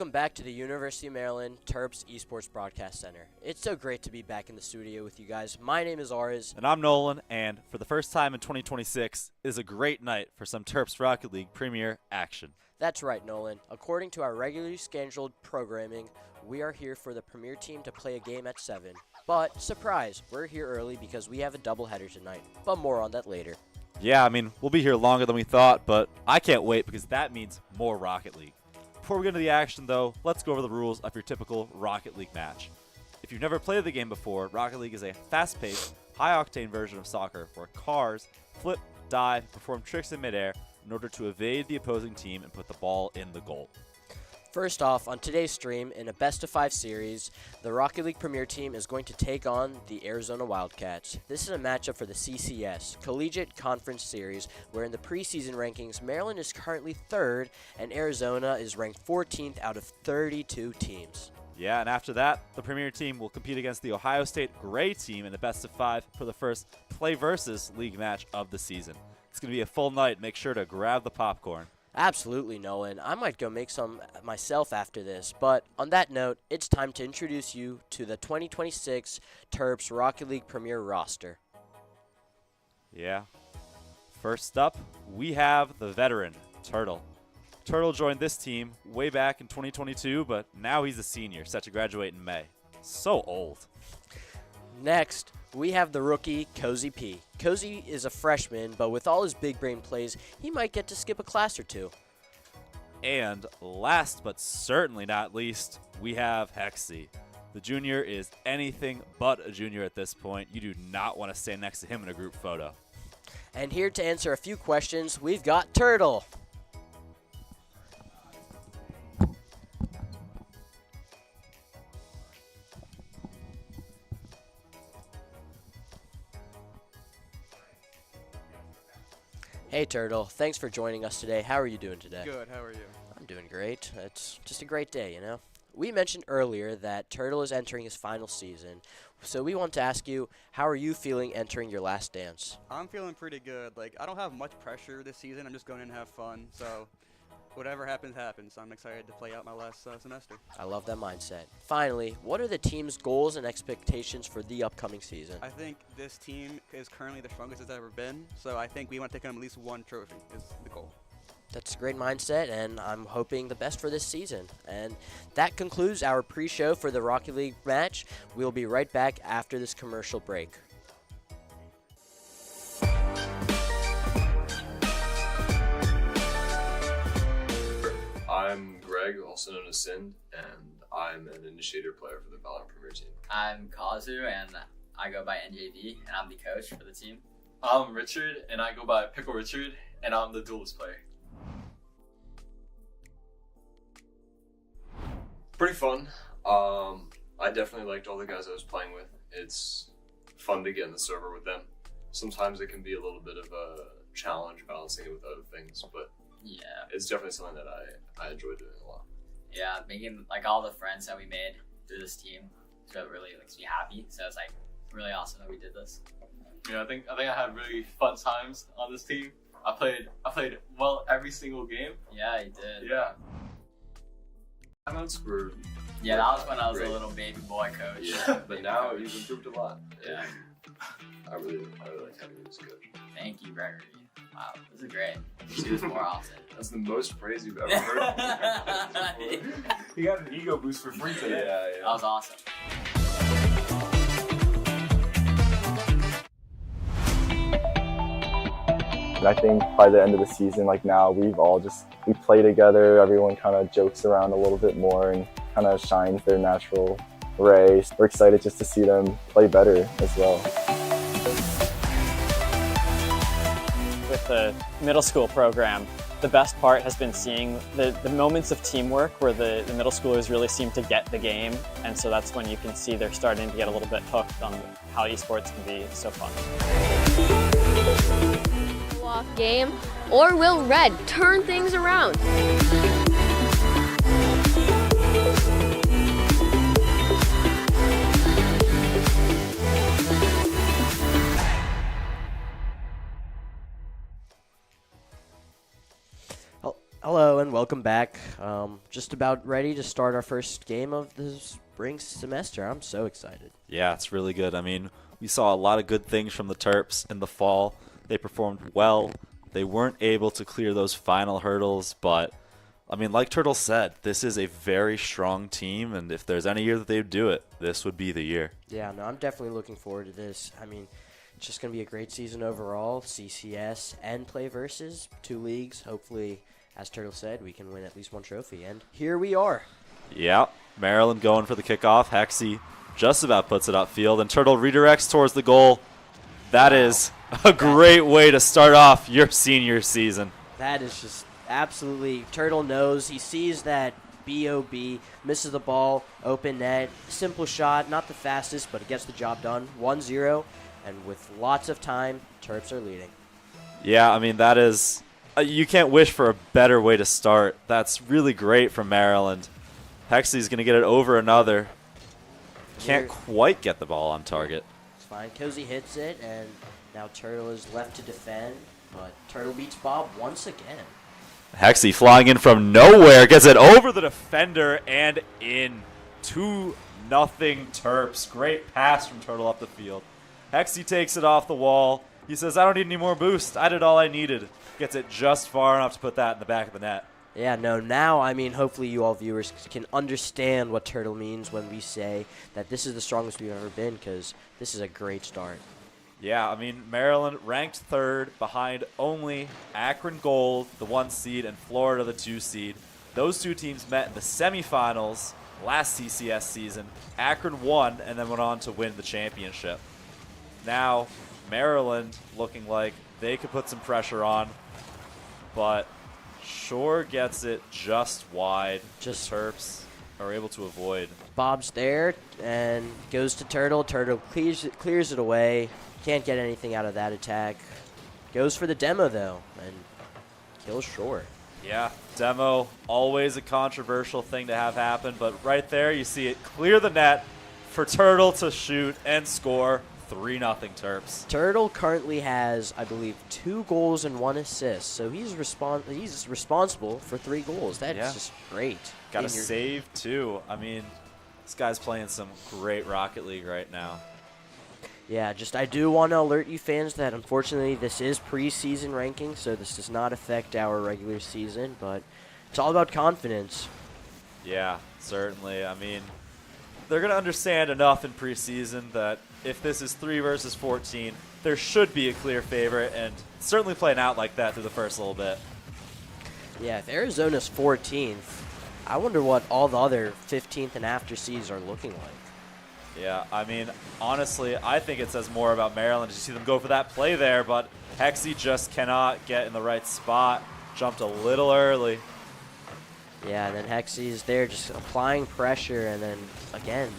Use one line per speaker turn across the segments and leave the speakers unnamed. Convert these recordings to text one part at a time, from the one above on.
Welcome back to the University of Maryland Terps Esports Broadcast Center. It's so great to be back in the studio with you guys. My name is Ariz.
And I'm Nolan, and for the first time in 2026, it is a great night for some Terps Rocket League Premier action.
That's right, Nolan. According to our regularly scheduled programming, we are here for the Premier team to play a game at 7. But, surprise, we're here early because we have a doubleheader tonight. But more on that later.
Yeah, we'll be here longer than we thought, but I can't wait because that means more Rocket League. Before we get into the action, though, let's go over the rules of your typical Rocket League match. If you've never played the game before, Rocket League is a fast-paced, high-octane version of soccer where cars flip, dive, and perform tricks in midair in order to evade the opposing team and put the ball in the goal.
First off, on today's stream, in a best-of-5 series, the Rocket League Premier Team is going to take on the Arizona Wildcats. This is a matchup for the CCS, Collegiate Conference Series, where in the preseason rankings, Maryland is currently 3rd, and Arizona is ranked 14th out of 32 teams.
Yeah, and after that, the Premier Team will compete against the Ohio State Gray Team in the best-of-5 for the first Play Versus League match of the season. It's going to be a full night. Make sure to grab the popcorn.
Absolutely, Nolan. I might go make some myself after this. But on that note, it's time to introduce you to the 2026 Terps Rocket League Premier roster.
Yeah. First up, we have the veteran, Turtle. Turtle joined this team way back in 2022, but now he's a senior, set to graduate in May. So old.
Next, we have the rookie, Cozy P. Cozy is a freshman, but with all his big brain plays, he might get to skip a class or two.
And last but certainly not least, we have Hexy. The junior is anything but a junior at this point. You do not want to stand next to him in a group photo.
And here to answer a few questions, we've got Turtle. Hey Turtle, thanks for joining us today. How are you doing today?
Good, how are you?
I'm doing great. It's just a great day, you know? We mentioned earlier that Turtle is entering his final season, so we want to ask you, how are you feeling entering your last dance?
I'm feeling pretty good. I don't have much pressure this season. I'm just going in and have fun, so whatever happens, happens. I'm excited to play out my last semester.
I love that mindset. Finally, what are the team's goals and expectations for the upcoming season?
I think this team is currently the strongest it's ever been, so I think we want to take home at least one trophy is the goal.
That's a great mindset, and I'm hoping the best for this season. And that concludes our pre-show for the Rocket League match. We'll be right back after this commercial break.
I'm Greg, also known as Sind, and I'm an initiator player for the Valorant Premier Team.
I'm Kazu, and I go by NJV, and I'm the coach for the team.
I'm Richard, and I go by Pickle Richard, and I'm the duelist player.
Pretty fun. I definitely liked all the guys I was playing with. It's fun to get in the server with them. Sometimes it can be a little bit of a challenge balancing it with other things, but
Yeah.
it's definitely something that I enjoy doing a lot.
Yeah, making all the friends that we made through this team, so it really makes me happy. So it's really awesome that we did this.
Yeah, I think I had really fun times on this team. I played well every single game.
Yeah, you did.
Yeah.
Timeouts were
Yeah, that was when I was
great.
a little baby boy coach.
Yeah, but now you've improved a lot.
Yeah.
I really like having you as a coach.
Thank you, Gregory. Wow, this is great. Do this more often.
That's the most praise you've ever heard.
He got an ego boost for free today.
That was awesome.
And I think by the end of the season, now we play together, everyone kind of jokes around a little bit more and kind of shines their natural ray. We're excited just to see them play better as well.
With the middle school program, the best part has been seeing the moments of teamwork where the middle schoolers really seem to get the game, and so that's when you can see they're starting to get a little bit hooked on how esports can be so fun.
Off game, or will Red turn things around?
Hello and welcome back. Just about ready to start our first game of the spring semester. I'm so excited.
Yeah, it's really good. I mean, we saw a lot of good things from the Terps in the fall. They performed well. They weren't able to clear those final hurdles, but I mean, like Turtle said, this is a very strong team, and if there's any year that they would do it, this would be the year.
Yeah, no, I'm definitely looking forward to this. I mean, it's just going to be a great season overall, CCS and Play Versus, 2 leagues. Hopefully, as Turtle said, we can win at least 1 trophy, and here we are.
Yeah, Maryland going for the kickoff. Hexy just about puts it upfield, and Turtle redirects towards the goal. That is a great way to start off your senior season.
That is just absolutely, Turtle knows. He sees that B.O.B. misses the ball, open net, simple shot, not the fastest, but it gets the job done. 1-0, and with lots of time, Terps are leading.
Yeah, I mean, that is, you can't wish for a better way to start. That's really great from Maryland. Hexy's going to get it over another. Can't quite get the ball on target.
It's fine. Cozy hits it, and now Turtle is left to defend, but Turtle beats Bob once again.
Hexy flying in from nowhere, gets it over the defender and in. 2-0 Terps. Great pass from Turtle up the field. Hexy takes it off the wall. He says, I don't need any more boost. I did all I needed. Gets it just far enough to put that in the back of the net.
Yeah, no, now, I mean, hopefully you all viewers can understand what Turtle means when we say that this is the strongest we've ever been, because this is a great start.
Yeah, I mean, Maryland ranked 3rd behind only Akron Gold, the 1 seed, and Florida, the 2 seed. Those 2 teams met in the semifinals last CCS season. Akron won and then went on to win the championship. Now, Maryland looking like they could put some pressure on, but Shore gets it just wide. Just Terps are able to avoid.
Bob's there and goes to Turtle. Turtle clears it away. Can't get anything out of that attack. Goes for the demo, though, and kills Shore.
Yeah, demo, always a controversial thing to have happen, but right there you see it clear the net for Turtle to shoot and score. 3-0 Terps.
Turtle currently has, I believe, 2 goals and 1 assist, so he's responsible for 3 goals. That's just great.
Got a save, too. I mean, this guy's playing some great Rocket League right now.
Yeah, I do want to alert you fans that unfortunately this is preseason ranking, so this does not affect our regular season, but it's all about confidence.
Yeah, certainly. I mean, they're going to understand enough in preseason that if this is 3 versus 14, there should be a clear favorite, and certainly playing out like that through the first little bit.
Yeah, if Arizona's 14th, I wonder what all the other 15th and after seeds are looking like.
Yeah, I mean, honestly, I think it says more about Maryland. You see them go for that play there, but Hexy just cannot get in the right spot. Jumped a little early.
Yeah, and then Hexy is there just applying pressure, and then, again,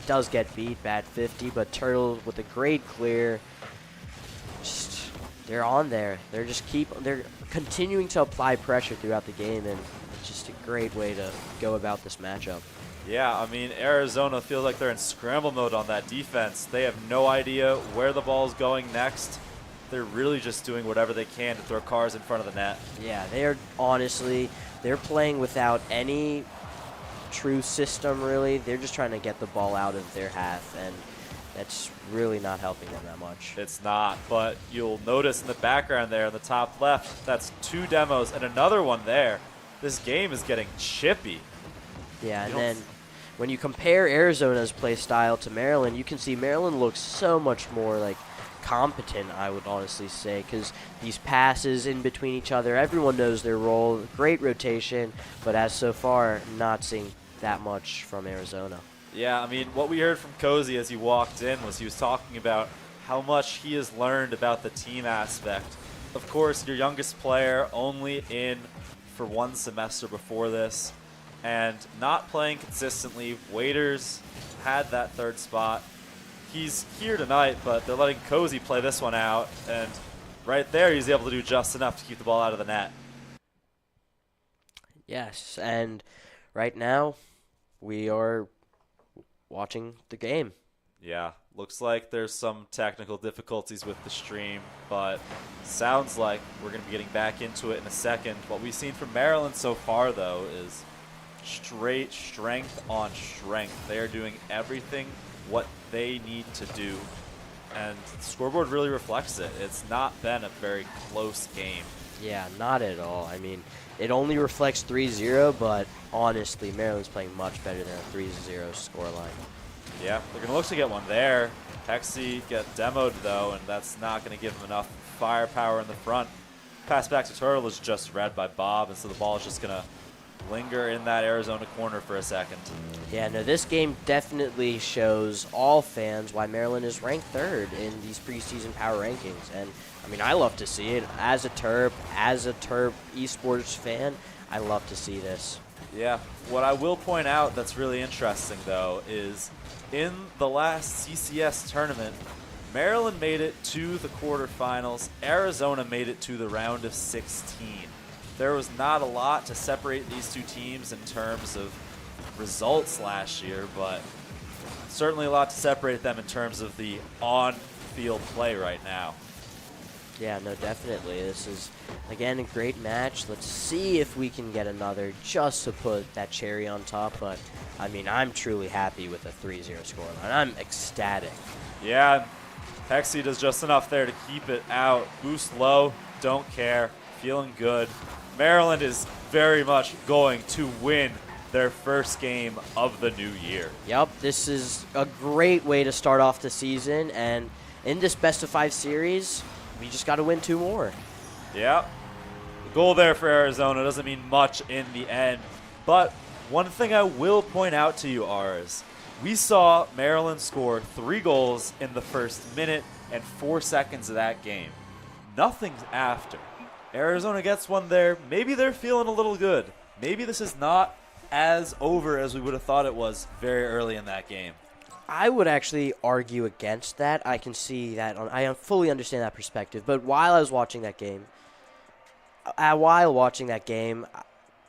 does get beat, bad 50, but Turtle with a great clear. They're on there. They're continuing to apply pressure throughout the game, and it's just a great way to go about this matchup.
Yeah, I mean, Arizona feels like they're in scramble mode on that defense. They have no idea where the ball's going next. They're really just doing whatever they can to throw cars in front of the net.
Yeah, they're playing without any true system, really. They're just trying to get the ball out of their half, and that's really not helping them that much.
It's not, but you'll notice in the background there in the top left, that's 2 demos and another one there. This game is getting chippy.
Yeah, and then when you compare Arizona's play style to Maryland, you can see Maryland looks so much more like competent, I would honestly say, because these passes in between each other, everyone knows their role, great rotation, but as so far, not seeing that much from Arizona.
Yeah, I mean, what we heard from Cozy as he walked in was he was talking about how much he has learned about the team aspect. Of course, your youngest player only in for 1 semester before this, and not playing consistently. Waiters had that 3rd spot. He's here tonight, but they're letting Cozy play this one out, and right there he's able to do just enough to keep the ball out of the net.
Yes, and right now we are watching the game.
Yeah, looks like there's some technical difficulties with the stream, but sounds like we're going to be getting back into it in a second. What we've seen from Maryland so far, though, is straight strength on strength. They are doing everything what they need to do, and the scoreboard really reflects it. It's not been a very close game.
Yeah, not at all. I mean, it only reflects 3-0, but honestly, Maryland's playing much better than a 3-0 scoreline.
Yeah, they're going to look to get one there. Hexy get demoed, though, and that's not going to give them enough firepower in the front. Pass back to Turtle is just read by Bob, and so the ball is just going to linger in that Arizona corner for a second.
Yeah, no, this game definitely shows all fans why Maryland is ranked 3rd in these preseason power rankings. And, I mean, I love to see it. As a Terp esports fan, I love to see this.
Yeah, what I will point out that's really interesting, though, is in the last CCS tournament, Maryland made it to the quarterfinals. Arizona made it to the round of 16. There was not a lot to separate these two teams in terms of results last year, but certainly a lot to separate them in terms of the on-field play right now.
Yeah, no, definitely. This is, again, a great match. Let's see if we can get another just to put that cherry on top. But, I mean, I'm truly happy with a 3-0 scoreline. I'm ecstatic.
Yeah, Hexy does just enough there to keep it out. Boost low, don't care, feeling good. Maryland is very much going to win their first game of the new year.
Yep, this is a great way to start off the season. And in this best-of-5 series, we just got to win 2 more.
Yeah. The goal there for Arizona doesn't mean much in the end. But one thing I will point out to you, is we saw Maryland score 3 goals in the first minute and 4 seconds of that game. Nothing after. Arizona gets one there. Maybe they're feeling a little good. Maybe this is not as over as we would have thought it was very early in that game.
I would actually argue against that. I can see that. I fully understand that perspective. But while I was watching that game,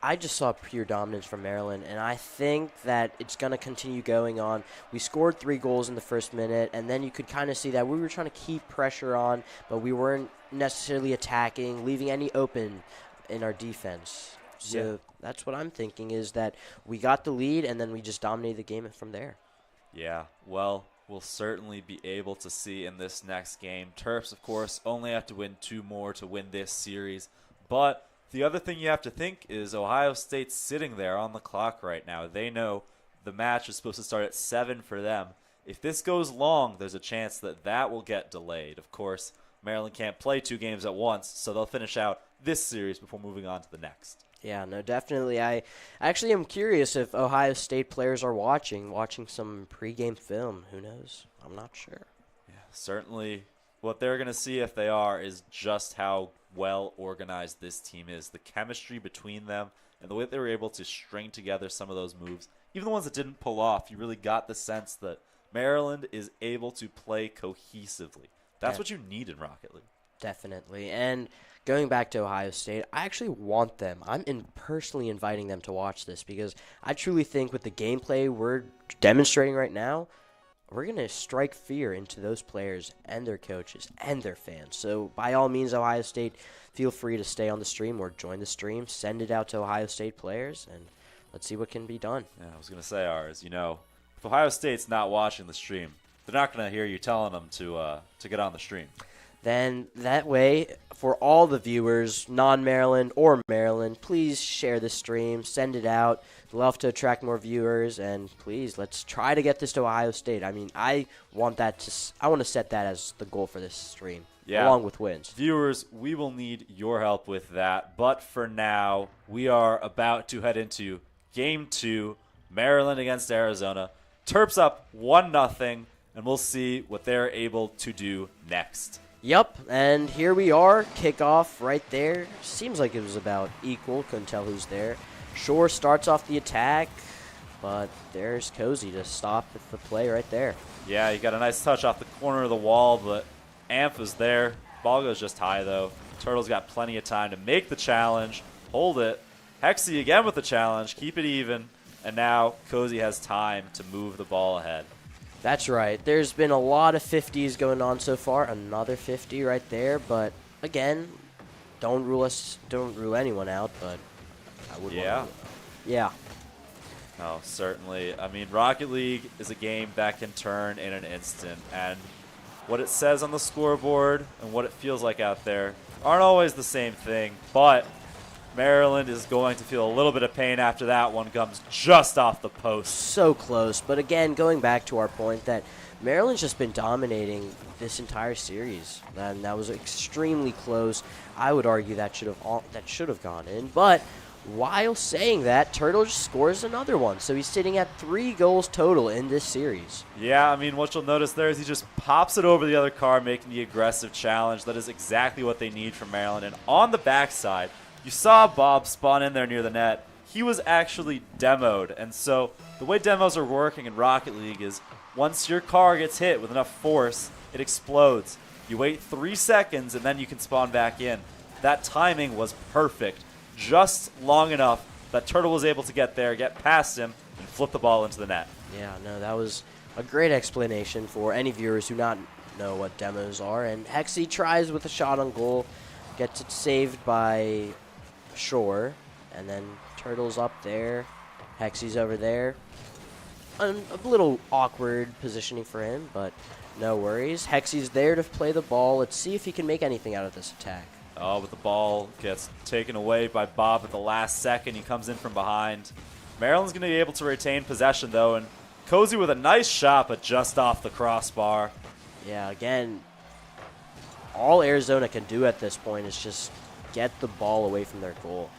I just saw pure dominance from Maryland, and I think that it's going to continue going on. We scored 3 goals in the first minute, and then you could kind of see that we were trying to keep pressure on, but we weren't necessarily attacking, leaving any open in our defense. So that's what I'm thinking, is that we got the lead, and then we just dominated the game from there.
Yeah, well, we'll certainly be able to see in this next game. Terps, of course, only have to win 2 more to win this series. But the other thing you have to think is Ohio State's sitting there on the clock right now. They know the match is supposed to start at 7 for them. If this goes long, there's a chance that that will get delayed. Of course, Maryland can't play 2 games at once, so they'll finish out this series before moving on to the next.
Yeah, no, definitely. I actually am curious if Ohio State players are watching some pregame film. Who knows? I'm not sure.
Yeah, certainly what they're going to see if they are is just how well organized this team is. The chemistry between them and the way they were able to string together some of those moves, even the ones that didn't pull off, you really got the sense that Maryland is able to play cohesively. That's what you need in Rocket League.
Definitely. And going back to Ohio State, I actually want them. I'm personally inviting them to watch this because I truly think with the gameplay we're demonstrating right now, we're going to strike fear into those players and their coaches and their fans. So by all means, Ohio State, feel free to stay on the stream or join the stream. Send it out to Ohio State players, and let's see what can be done.
Yeah, I was going to say, if Ohio State's not watching the stream, they're not going to hear you telling them to get on the stream.
Then that way, for all the viewers, non-Maryland or Maryland, please share the stream, send it out. Love to attract more viewers, and please, let's try to get this to Ohio State. I mean, I want to set that as the goal for this stream, along with wins.
Viewers, we will need your help with that. But for now, we are about to head into Game 2, Maryland against Arizona. Terps up 1-0, and we'll see what they're able to do next.
Yep, and here we are, kickoff right there. Seems like it was about equal, couldn't tell who's there. Shore starts off the attack, but there's Cozy to stop the play right there.
Yeah, you got a nice touch off the corner of the wall, but Amph is there. Ball goes just high, though. Turtle's got plenty of time to make the challenge, hold it. Hexy again with the challenge, keep it even, and now Cozy has time to move the ball ahead.
That's right. There's been a lot of 50s going on so far. Another 50 right there, but again, don't rule anyone out, but I would
Yeah.
want to. Yeah.
Oh, certainly. I mean, Rocket League is a game that can turn in an instant, and what it says on the scoreboard and what it feels like out there aren't always the same thing, but Maryland is going to feel a little bit of pain after that one comes just off the post.
So close, but again, going back to our point that Maryland's just been dominating this entire series, and that was extremely close. I would argue that should have gone in, but while saying that, Turtle just scores another one, so he's sitting at 3 goals total in this series.
Yeah, I mean, what you'll notice there is he just pops it over the other car, making the aggressive challenge. That is exactly what they need from Maryland. And on the backside, you saw Bob spawn in there near the net. He was actually demoed, and so the way demos are working in Rocket League is once your car gets hit with enough force, it explodes. You wait 3 seconds, and then you can spawn back in. That timing was perfect. Just long enough that Turtle was able to get there, get past him, and flip the ball into the net.
Yeah, no, that was a great explanation for any viewers who not know what demos are. And Hexy tries with a shot on goal, gets it saved by Shore, and then Turtle's up there, Hexy's over there. A little awkward positioning for him, but no worries. Hexy's there to play the ball. Let's see if he can make anything out of this attack.
Oh, but the ball gets taken away by Bob at the last second. He comes in from behind. Maryland's going to be able to retain possession, though, and Cozy with a nice shot, but just off the crossbar.
Yeah, again, all Arizona can do at this point is just get the ball away from their goal.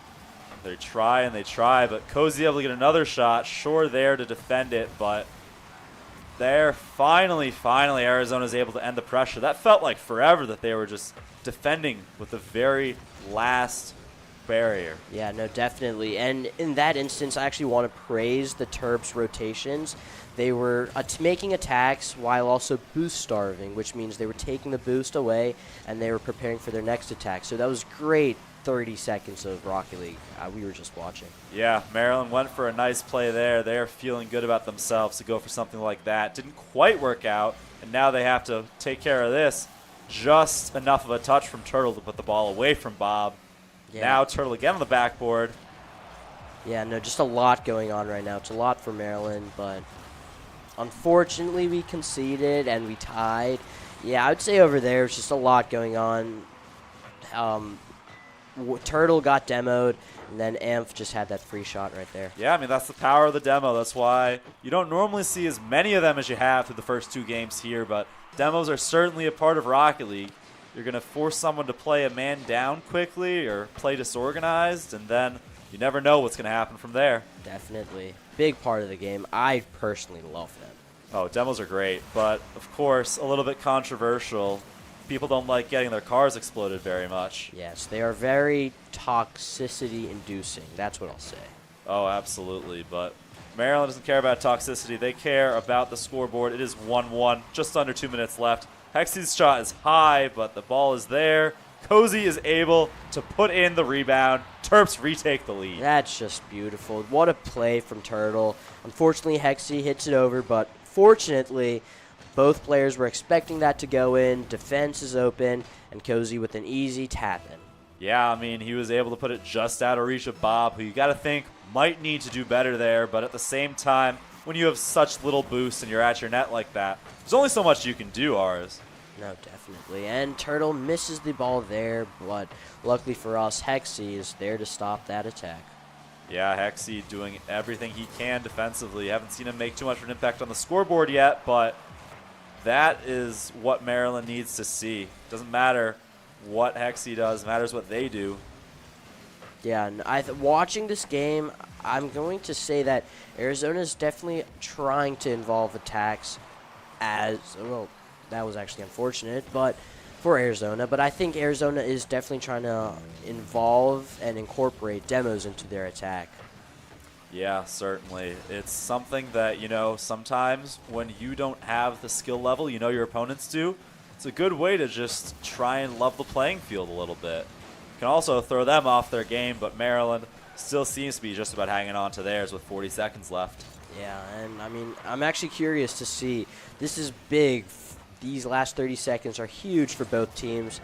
They try and they try, but Cozy able to get another shot. Shore there to defend it, but there, finally, Arizona's able to end the pressure. That felt like forever that they were just defending with the very last barrier.
Yeah, no, definitely. And in that instance, I actually want to praise the Terps rotations. They were making attacks while also boost starving, which means they were taking the boost away and they were preparing for their next attack. So that was great 30 seconds of Rocket League we were just watching.
Yeah, Maryland went for a nice play there. They're feeling good about themselves to go for something like that. Didn't quite work out, and now they have to take care of this. Just enough of a touch from Turtle to put the ball away from Bob.
Yeah.
Now Turtle again on the backboard.
Yeah, no, just a lot going on right now. It's a lot for Maryland, but unfortunately we conceded and we tied. Yeah, I would say over there it's just a lot going on. Turtle got demoed, and then Amph just had that free shot right there.
Yeah, I mean, that's the power of the demo. That's why you don't normally see as many of them as you have through the first 2 games here, but demos are certainly a part of Rocket League. You're going to force someone to play a man down quickly or play disorganized, and then you never know what's going to happen from there.
Definitely. Big part of the game. I personally love them.
Oh, demos are great, but of course, a little bit controversial. People don't like getting their cars exploded very much.
Yes, they are very toxicity-inducing. That's what I'll say.
Oh, absolutely, but Maryland doesn't care about toxicity. They care about the scoreboard. It is 1-1, just under 2 minutes left. Hexy's shot is high, but the ball is there. Cozy is able to put in the rebound. Terps retake the lead.
That's just beautiful. What a play from Turtle. Unfortunately, Hexy hits it over, but fortunately, both players were expecting that to go in. Defense is open, and Cozy with an easy tap in.
Yeah, I mean, he was able to put it just out of reach of Bob, who you got to think might need to do better there, but at the same time, when you have such little boost and you're at your net like that, there's only so much you can do, Ars.
No, definitely. And Turtle misses the ball there, but luckily for us, Hexy is there to stop that attack.
Yeah, Hexy doing everything he can defensively. Haven't seen him make too much of an impact on the scoreboard yet, but that is what Maryland needs to see. Doesn't matter what Hexy does, matters what they do.
Yeah, and watching this game, I'm going to say that Arizona is definitely trying to involve attacks as well. That was actually unfortunate, but for Arizona. But I think Arizona is definitely trying to involve and incorporate demos into their attack.
Yeah, certainly. It's something that, you know, sometimes when you don't have the skill level you know your opponents do, it's a good way to just try and level the playing field a little bit. You can also throw them off their game, but Maryland still seems to be just about hanging on to theirs with 40 seconds left.
Yeah, and I mean, I'm actually curious to see. This is big. These last 30 seconds are huge for both teams.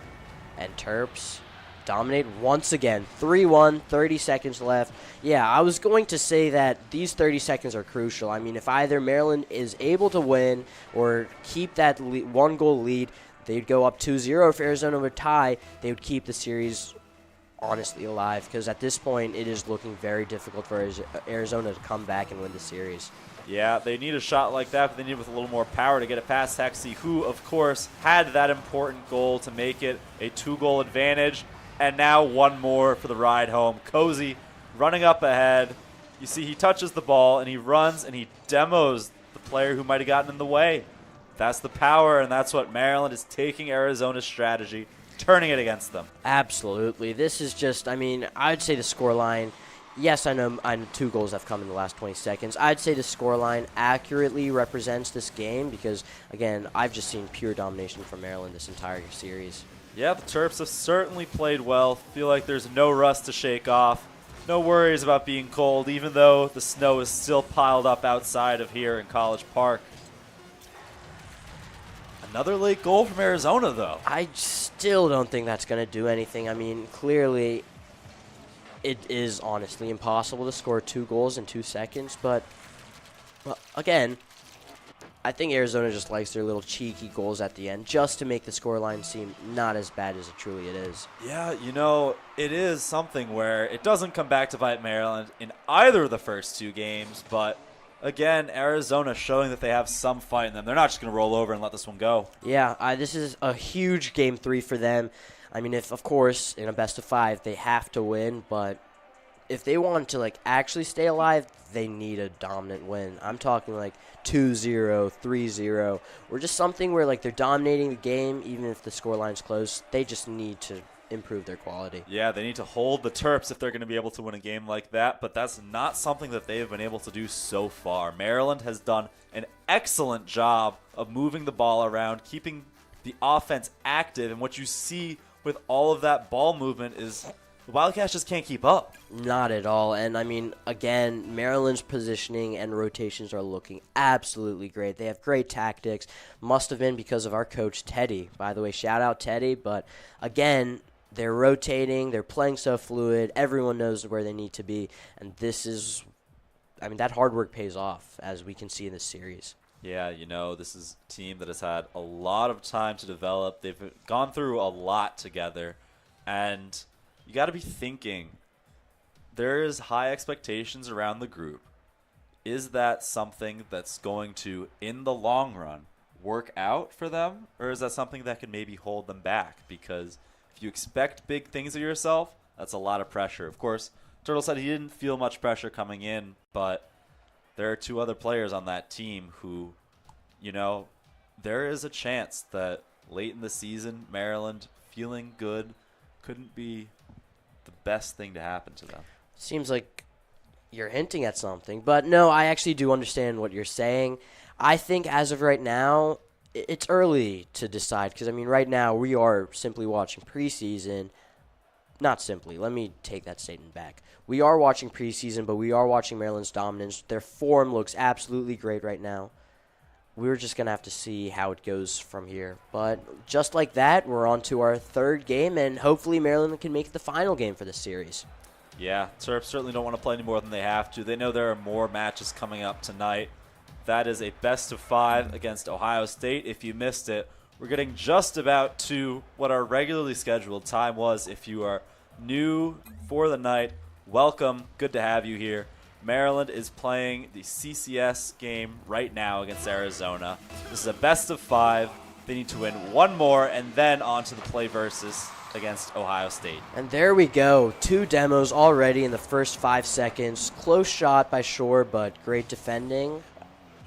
And Terps dominate once again. 3-1, 30 seconds left. Yeah, I was going to say that these 30 seconds are crucial. I mean, if either Maryland is able to win or keep that one-goal lead, they'd go up 2-0. If Arizona would tie, they would keep the series honestly alive, because at this point it is looking very difficult for Arizona to come back and win the series.
Yeah, they need a shot like that, but they need it with a little more power to get it past Hexy, who, of course, had that important goal to make it a 2-goal advantage. And now one more for the ride home. Cozy running up ahead. You see he touches the ball, and he runs, and he demos the player who might have gotten in the way. That's the power, and that's what Maryland is taking Arizona's strategy, turning it against them.
Absolutely. This is just, I mean, I'd say the scoreline, yes, I know 2 goals have come in the last 20 seconds. I'd say the scoreline accurately represents this game because, again, I've just seen pure domination from Maryland this entire series.
Yeah, the Terps have certainly played well. Feel like there's no rust to shake off. No worries about being cold, even though the snow is still piled up outside of here in College Park. Another late goal from Arizona, though.
I still don't think that's going to do anything. I mean, clearly it is honestly impossible to score 2 goals in 2 seconds. But, well, again, I think Arizona just likes their little cheeky goals at the end just to make the scoreline seem not as bad as it truly it is.
Yeah, you know, it is something where it doesn't come back to bite Maryland in either of the first 2 games, but again, Arizona showing that they have some fight in them. They're not just going to roll over and let this one go.
Yeah, this is a huge Game 3 for them. I mean, if, of course, in a best-of-5, they have to win, but if they want to, like, actually stay alive, they need a dominant win. I'm talking, like, 2-0, 3-0, or just something where, like, they're dominating the game, even if the scoreline's close. They just need to improve their quality.
Yeah, they need to hold the Terps if they're going to be able to win a game like that, but that's not something that they've been able to do so far. Maryland has done an excellent job of moving the ball around, keeping the offense active, and what you see with all of that ball movement is the Wildcats just can't keep up.
Not at all. And, I mean, again, Maryland's positioning and rotations are looking absolutely great. They have great tactics. Must have been because of our coach, Teddy. By the way, shout out Teddy. But, again, they're rotating. They're playing so fluid. Everyone knows where they need to be. And this is, I mean, that hard work pays off, as we can see in this series.
Yeah, you know, this is a team that has had a lot of time to develop. They've gone through a lot together. And you got to be thinking, there is high expectations around the group. Is that something that's going to, in the long run, work out for them? Or is that something that can maybe hold them back? Because if you expect big things of yourself, that's a lot of pressure. Of course, Turtle said he didn't feel much pressure coming in, but there are 2 other players on that team who, you know, there is a chance that late in the season, Maryland feeling good couldn't be the best thing to happen to them.
Seems like you're hinting at something. But, no, I actually do understand what you're saying. I think as of right now, it's early to decide because, I mean, right now we are simply watching preseason. Not simply. Let me take that statement back. We are watching preseason, but we are watching Maryland's dominance. Their form looks absolutely great right now. We're just going to have to see how it goes from here. But just like that, we're on to our 3rd game, and hopefully Maryland can make it the final game for this series.
Yeah, Terps certainly don't want to play any more than they have to. They know there are more matches coming up tonight. That is a best-of-5 against Ohio State. If you missed it, we're getting just about to what our regularly scheduled time was. If you are new for the night, welcome. Good to have you here. Maryland is playing the CCS game right now against Arizona. This is a best-of-5. They need to win 1 more and then on to the play versus against Ohio State.
And there we go. 2 demos already in the first 5 seconds. Close shot by Shore, but great defending.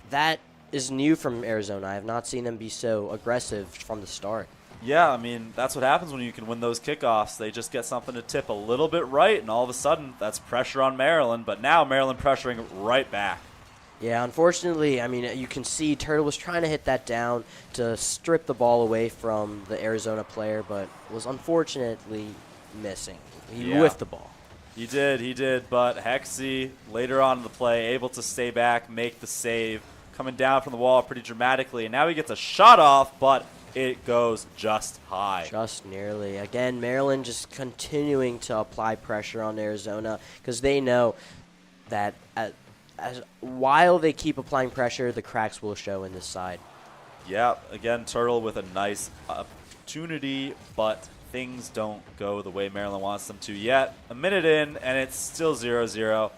That is new from Arizona. I have not seen them be so aggressive from the start.
Yeah, I mean, that's what happens when you can win those kickoffs. They just get something to tip a little bit right, and all of a sudden, that's pressure on Maryland. But now Maryland pressuring right back.
Yeah, unfortunately, I mean, you can see Turtle was trying to hit that down to strip the ball away from the Arizona player, but was unfortunately missing. He whiffed the ball.
He did, but Hexy later on in the play able to stay back, make the save, coming down from the wall pretty dramatically, and now he gets a shot off, but it goes just high.
Just nearly. Again, Maryland just continuing to apply pressure on Arizona because they know that while they keep applying pressure, the cracks will show in this side.
Yeah, again, Turtle with a nice opportunity, but things don't go the way Maryland wants them to yet. A minute in, and it's still 0-0.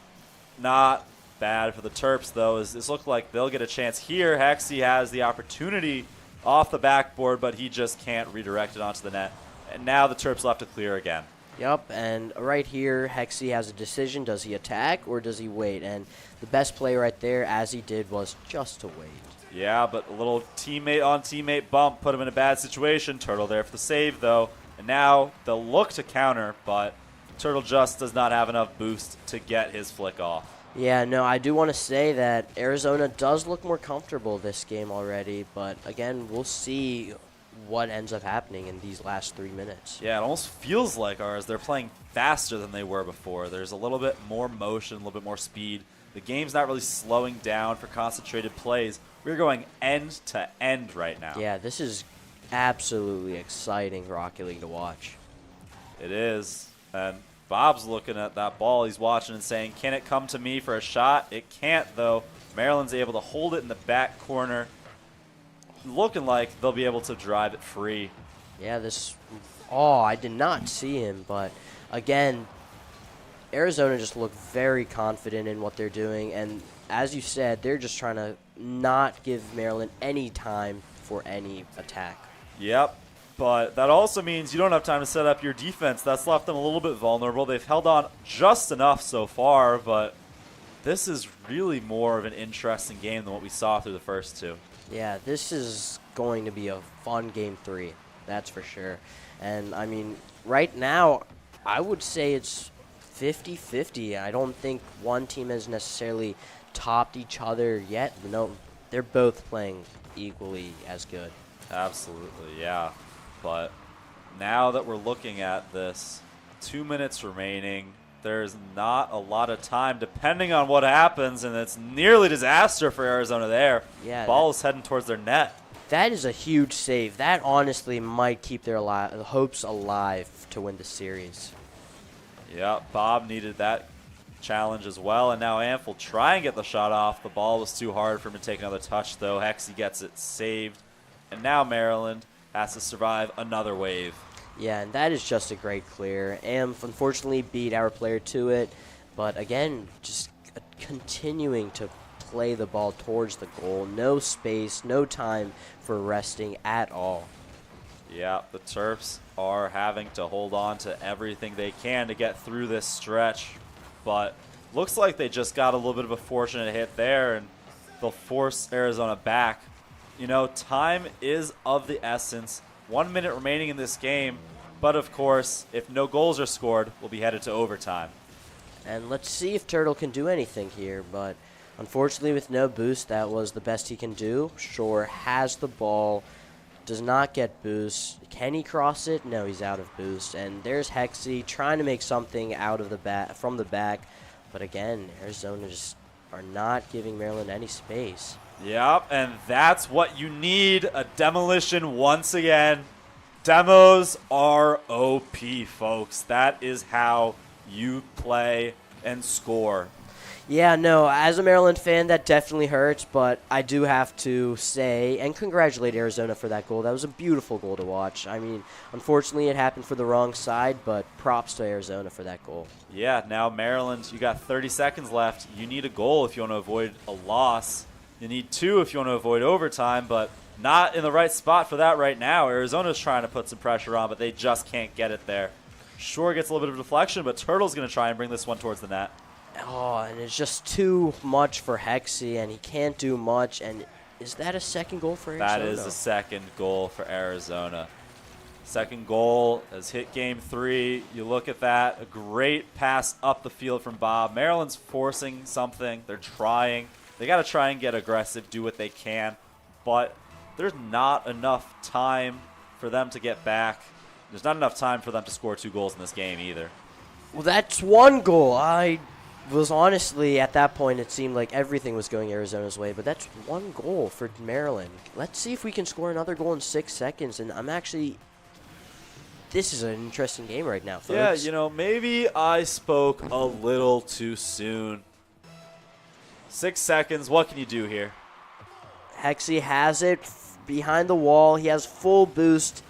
Not bad for the Terps, though, as this looks like they'll get a chance here. Hexy has the opportunity off the backboard, but he just can't redirect it onto the net. And now the Terps will have to clear again.
Yep, and right here, Hexy has a decision. Does he attack or does he wait? And the best play right there, as he did, was just to wait.
Yeah, but a little teammate-on-teammate bump put him in a bad situation. Turtle there for the save, though. And now they'll look to counter, but Turtle just does not have enough boost to get his flick off.
Yeah, no, I do want to say that Arizona does look more comfortable this game already, but again, we'll see what ends up happening in these last 3 minutes.
Yeah, it almost feels like ours. They're playing faster than they were before. There's a little bit more motion, a little bit more speed. The game's not really slowing down for concentrated plays. We're going end to end right now.
Yeah, this is absolutely exciting Rocket League to watch.
It is. And Bob's looking at that ball. He's watching and saying, can it come to me for a shot? It can't, though. Maryland's able to hold it in the back corner. Looking like they'll be able to drive it free.
Yeah, I did not see him, but again, Arizona just looked very confident in what they're doing, and as you said, they're just trying to not give Maryland any time for any attack.
Yep, but that also means you don't have time to set up your defense. That's left them a little bit vulnerable. They've held on just enough so far, but this is really more of an interesting game than what we saw through the first two.
Yeah, this is going to be a fun Game 3, that's for sure. And, I mean, right now, I would say it's 50-50. I don't think one team has necessarily topped each other yet. No, they're both playing equally as good.
Absolutely, yeah. But now that we're looking at this, 2 minutes remaining, there's not a lot of time depending on what happens, and it's nearly disaster for Arizona there.
Yeah,
Ball is heading towards their net.
That is a huge save. That honestly might keep their hopes alive to win the series.
Yeah, Bob needed that challenge as well, and now Amph will try and get the shot off. The ball was too hard for him to take another touch, though. Hexy gets it saved, and now Maryland has to survive another wave.
Yeah, and that is just a great clear. Amph unfortunately beat our player to it, but again, just continuing to play the ball towards the goal. No space, no time for resting at all.
Yeah, the Terps are having to hold on to everything they can to get through this stretch, but looks like they just got a little bit of a fortunate hit there, and they'll force Arizona back. You know, time is of the essence. 1 minute remaining in this game, but of course, if no goals are scored, we'll be headed to overtime.
And let's see if Turtle can do anything here, but unfortunately with no boost, that was the best he can do. Shore has the ball, does not get boost. Can he cross it? No, he's out of boost. And there's Hexy trying to make something out of the from the back, but again, Arizona just are not giving Maryland any space.
Yep, and that's what you need, a demolition once again. Demos are OP, folks. That is how you play and score.
Yeah, no, as a Maryland fan, that definitely hurts, but I do have to say and congratulate Arizona for that goal. That was a beautiful goal to watch. I mean, unfortunately, it happened for the wrong side, but props to Arizona for that goal.
Yeah, now Maryland, you got 30 seconds left. You need a goal if you want to avoid a loss. You need 2 if you want to avoid overtime, but not in the right spot for that right now. Arizona's trying to put some pressure on, but they just can't get it there. Shore gets a little bit of deflection, but Turtle's going to try and bring this one towards the net.
Oh, and it's just too much for Hexy, and he can't do much. And is that a second goal for Arizona?
That is the second goal for Arizona. Second goal has hit Game 3. You look at that, a great pass up the field from Bob. Maryland's forcing something. They're trying. They got to try and get aggressive, do what they can, but there's not enough time for them to get back. There's not enough time for them to score 2 goals in this game either.
Well, that's one goal. I was honestly, at that point, it seemed like everything was going Arizona's way, but that's one goal for Maryland. Let's see if we can score another goal in 6 seconds, and this is an interesting game right now, folks.
Yeah, maybe I spoke a little too soon. 6 seconds, what can you do here?
Hexy has it behind the wall. He has full boost.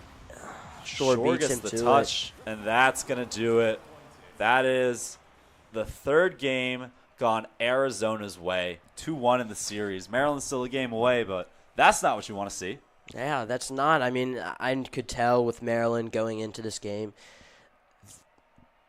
Shore beats
gets
him
the
to
touch, and that's going to do it. That is the third game gone Arizona's way. 2-1 in the series. Maryland's still a game away, but that's not what you want to see.
Yeah, that's not. I mean, I could tell with Maryland going into this game,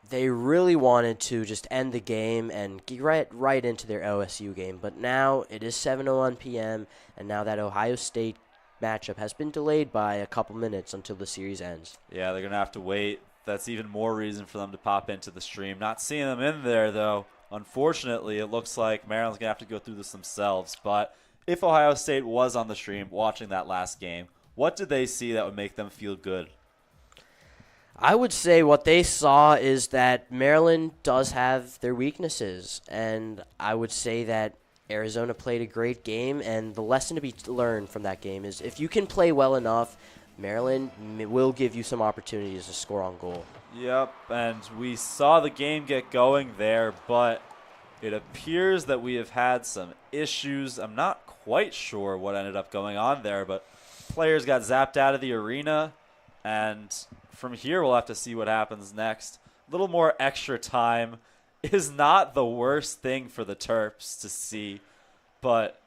they really wanted to just end the game and get right into their OSU game. But now it is 7:01 p.m., and now that Ohio State matchup has been delayed by a couple minutes until the series ends.
Yeah, they're going to have to wait. That's even more reason for them to pop into the stream. Not seeing them in there, though. Unfortunately, it looks like Maryland's going to have to go through this themselves. But if Ohio State was on the stream watching that last game, what did they see that would make them feel good?
I would say what they saw is that Maryland does have their weaknesses, and I would say that Arizona played a great game, and the lesson to be learned from that game is if you can play well enough, Maryland will give you some opportunities to score on goal.
Yep, and we saw the game get going there, but it appears that we have had some issues. I'm not quite sure what ended up going on there, but players got zapped out of the arena, and from here we'll have to see what happens next. A little more extra time is not the worst thing for the Terps to see, but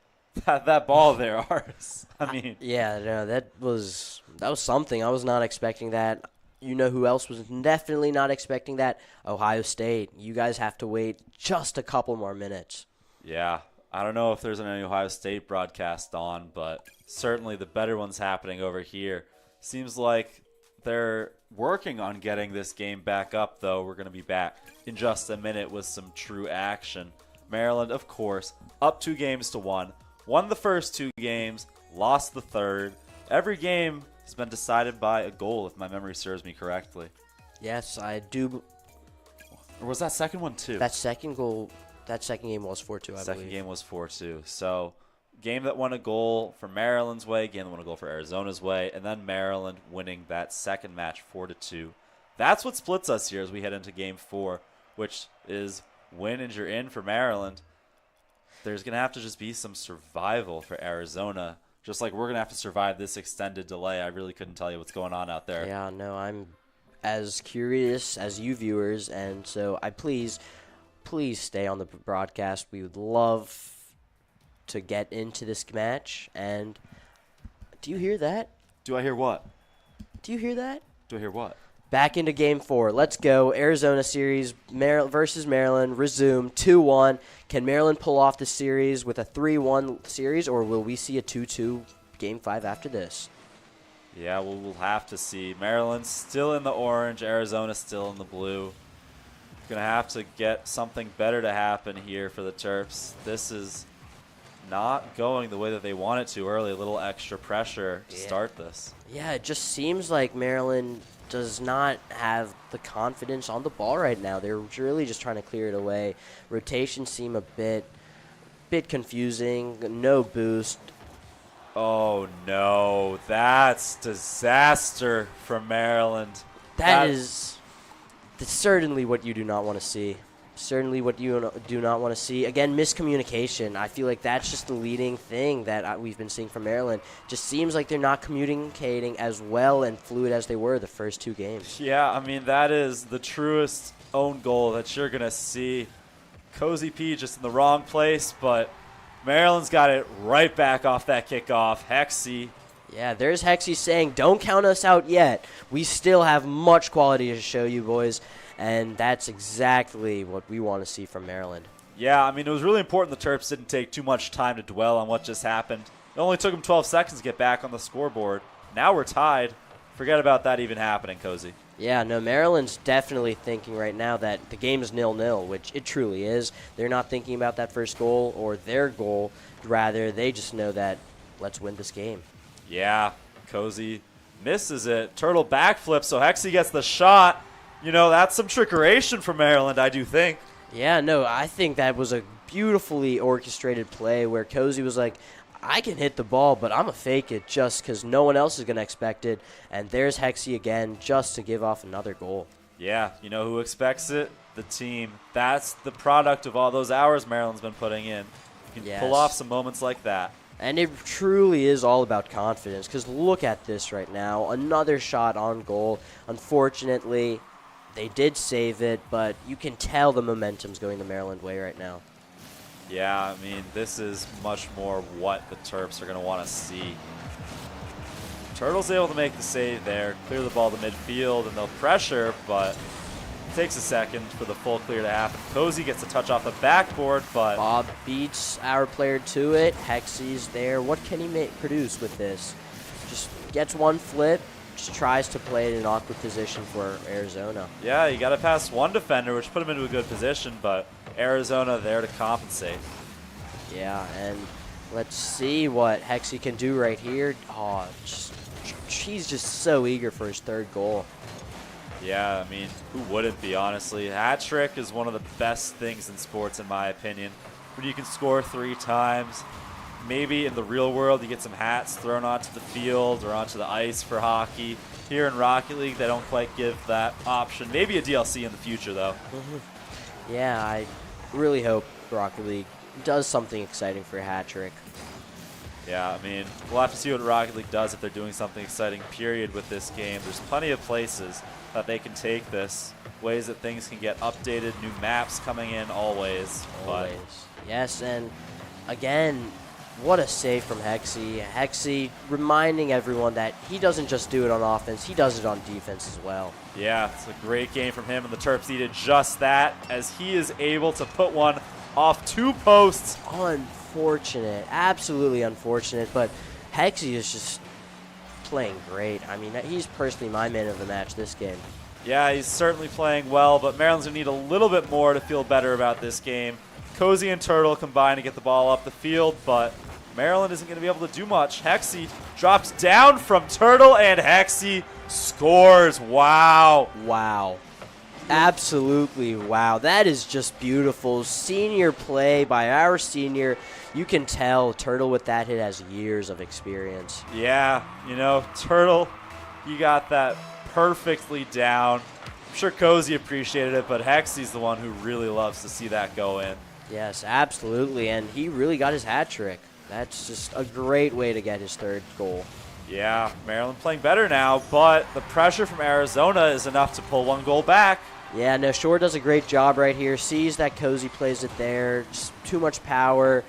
that ball there, ours. I mean,
yeah, no, that was something. I was not expecting that. You know who else was definitely not expecting that? Ohio State. You guys have to wait just a couple more minutes.
Yeah, I don't know if there's any Ohio State broadcast on, but certainly the better one's happening over here. Seems like they're working on getting this game back up, though. We're going to be back in just a minute with some true action. Maryland, of course, up 2-1. Won the first 2 games, lost the third. Every game has been decided by a goal, if my memory serves me correctly.
Yes, I do.
Or was that second one too?
That second game was 4-2, I believe.
Second game was 4-2. So, game that won a goal for Maryland's way, game that won a goal for Arizona's way, and then Maryland winning that second match 4-2. That's what splits us here as we head into game 4, which is win and you're in for Maryland. There's going to have to just be some survival for Arizona, just like we're going to have to survive this extended delay. I really couldn't tell you what's going on out there.
Yeah, no, I'm as curious as you viewers, and so please stay on the broadcast. We would love to get into this match. And do you hear that?
Do I hear what?
Do you hear that?
Do I hear what?
Back into game 4. Let's go. Arizona series versus Maryland. Resume 2-1. Can Maryland pull off the series with a 3-1 series, or will we see a 2-2 game 5 after this?
Yeah, we'll have to see. Maryland's still in the orange. Arizona's still in the blue. Going to have to get something better to happen here for the Terps. This is not going the way that they want it to early. A little extra pressure to start this.
Yeah, it just seems like Maryland does not have the confidence on the ball right now. They're really just trying to clear it away. Rotations seem a bit confusing. No boost.
Oh, no. That's disaster from Maryland.
That's certainly what you do not want to see. Certainly what you do not want to see. Again, miscommunication. I feel like that's just the leading thing that we've been seeing from Maryland. Just seems like they're not communicating as well and fluid as they were the first 2 games.
Yeah, I mean, that is the truest own goal that you're going to see. Cozy P just in the wrong place, but Maryland's got it right back off that kickoff. Hexy.
Yeah, there's Hexy saying, don't count us out yet. We still have much quality to show you, boys. And that's exactly what we want to see from Maryland.
Yeah, I mean, it was really important the Terps didn't take too much time to dwell on what just happened. It only took them 12 seconds to get back on the scoreboard. Now we're tied. Forget about that even happening, Cozy.
Yeah, no, Maryland's definitely thinking right now that the game is 0-0, which it truly is. They're not thinking about that first goal or their goal. Rather, they just know that let's win this game.
Yeah, Cozy misses it. Turtle backflip, so Hexy gets the shot. You know, that's some trickeration from Maryland, I do think.
Yeah, no, I think that was a beautifully orchestrated play where Cozy was like, I can hit the ball, but I'm going to fake it just because no one else is going to expect it. And there's Hexy again just to give off another goal.
Yeah, you know who expects it? The team. That's the product of all those hours Maryland's been putting in. You can pull off some moments like that.
And it truly is all about confidence because look at this right now. Another shot on goal. Unfortunately, they did save it, but you can tell the momentum's going the Maryland way right now.
Yeah, I mean, this is much more what the Terps are going to want to see. Turtle's able to make the save there, clear the ball to midfield, and they'll pressure, but it takes a second for the full clear to happen. Cozy gets a touch off the backboard, but
Bob beats our player to it. Hexy's there. What can he produce with this? Just gets one flip, just tries to play it in an awkward position for Arizona.
yeah, you got to pass one defender, which put him into a good position, but Arizona there to compensate.
Yeah, and let's see what Hexy can do right here. Oh, he's just so eager for his third goal.
Yeah, I mean, who wouldn't be, honestly? Hat trick is one of the best things in sports, in my opinion, when you can score 3 times. Maybe in the real world you get some hats thrown onto the field or onto the ice for hockey. Here in Rocket League, they don't quite give that option. Maybe a DLC in the future, though.
Yeah, I really hope Rocket League does something exciting for a hat trick.
Yeah, I mean, we'll have to see what Rocket League does if they're doing something exciting, period, with this game. There's plenty of places that they can take this, ways that things can get updated, new maps coming in, always.
Always. Yes, and again, what a save from Hexy. Hexy reminding everyone that he doesn't just do it on offense, he does it on defense as well.
Yeah, it's a great game from him, and the Terps needed just that, as he is able to put one off 2 posts.
Unfortunate, absolutely unfortunate, but Hexy is just playing great. I mean, he's personally my man of the match this game.
Yeah, he's certainly playing well, but Maryland's going to need a little bit more to feel better about this game. Cozy and Turtle combine to get the ball up the field, but Maryland isn't going to be able to do much. Hexy drops down from Turtle, and Hexy scores. Wow.
Wow. Absolutely wow. That is just beautiful. Senior play by our senior. You can tell Turtle with that hit has years of experience.
Yeah, you know, Turtle, you got that perfectly down. I'm sure Cozy appreciated it, but Hexy's the one who really loves to see that go in.
Yes, absolutely, and he really got his hat trick. That's just a great way to get his third goal.
Yeah, Maryland playing better now, but the pressure from Arizona is enough to pull 1 goal back.
Yeah, no, Shore does a great job right here. Sees that Cozy plays it there. Just too much power.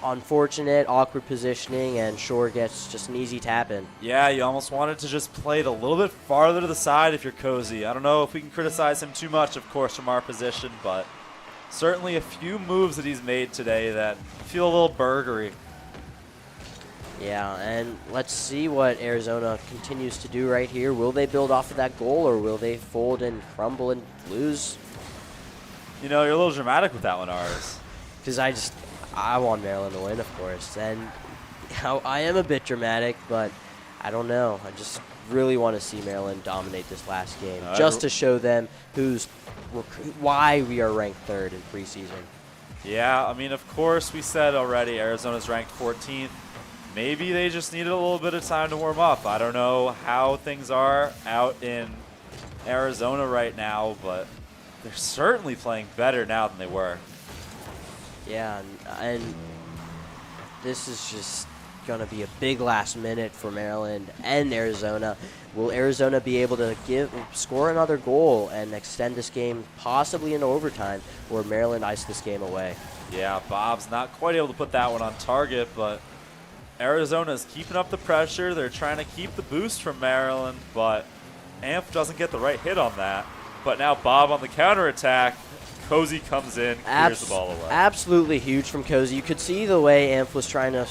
Unfortunate, awkward positioning, and Shore gets just an easy tap in.
Yeah, you almost wanted to just play it a little bit farther to the side if you're Cozy. I don't know if we can criticize him too much, of course, from our position, but certainly a few moves that he's made today that feel a little burgery.
Yeah, and let's see what Arizona continues to do right here. Will they build off of that goal, or will they fold and crumble and lose?
You know, you're a little dramatic with that one, Ars.
Because I want Maryland to win, of course. And I am a bit dramatic, but I don't know. I just really want to see Maryland dominate this last game, just to show them why we are ranked 3rd in preseason.
Yeah, I mean, of course, we said already Arizona's ranked 14th. Maybe they just needed a little bit of time to warm up. I don't know how things are out in Arizona right now, but they're certainly playing better now than they were.
Yeah, and this is just going to be a big last minute for Maryland and Arizona. Will Arizona be able to score another goal and extend this game possibly into overtime, or Maryland ice this game away?
Yeah, Bob's not quite able to put that one on target, but Arizona's keeping up the pressure. They're trying to keep the boost from Maryland, but Amp doesn't get the right hit on that. But now Bob on the counterattack. Cozy comes in, clears the ball away.
Absolutely huge from Cozy. You could see the way Amp was trying to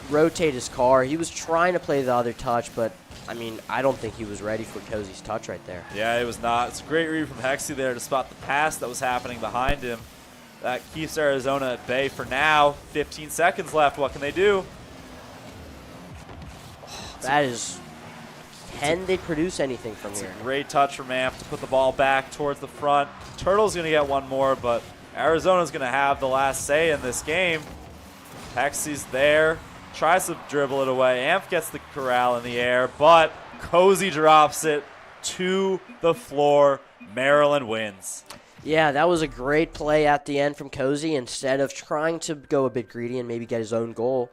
rotate his car. He was trying to play the other touch, but, I mean, I don't think he was ready for Cozy's touch right there.
Yeah, it was not. It's a great read from Hexy there to spot the pass that was happening behind him. That keeps Arizona at bay for now. 15 seconds left. What can they do?
That is Can they produce anything from
It's
here?
a great touch from Amp to put the ball back towards the front. Turtle's going to get one more, but Arizona's going to have the last say in this game. Hexy's there, tries to dribble it away. Amp gets the corral in the air, but Cozy drops it to the floor. Maryland wins.
Yeah, that was a great play at the end from Cozy. Instead of trying to go a bit greedy and maybe get his own goal,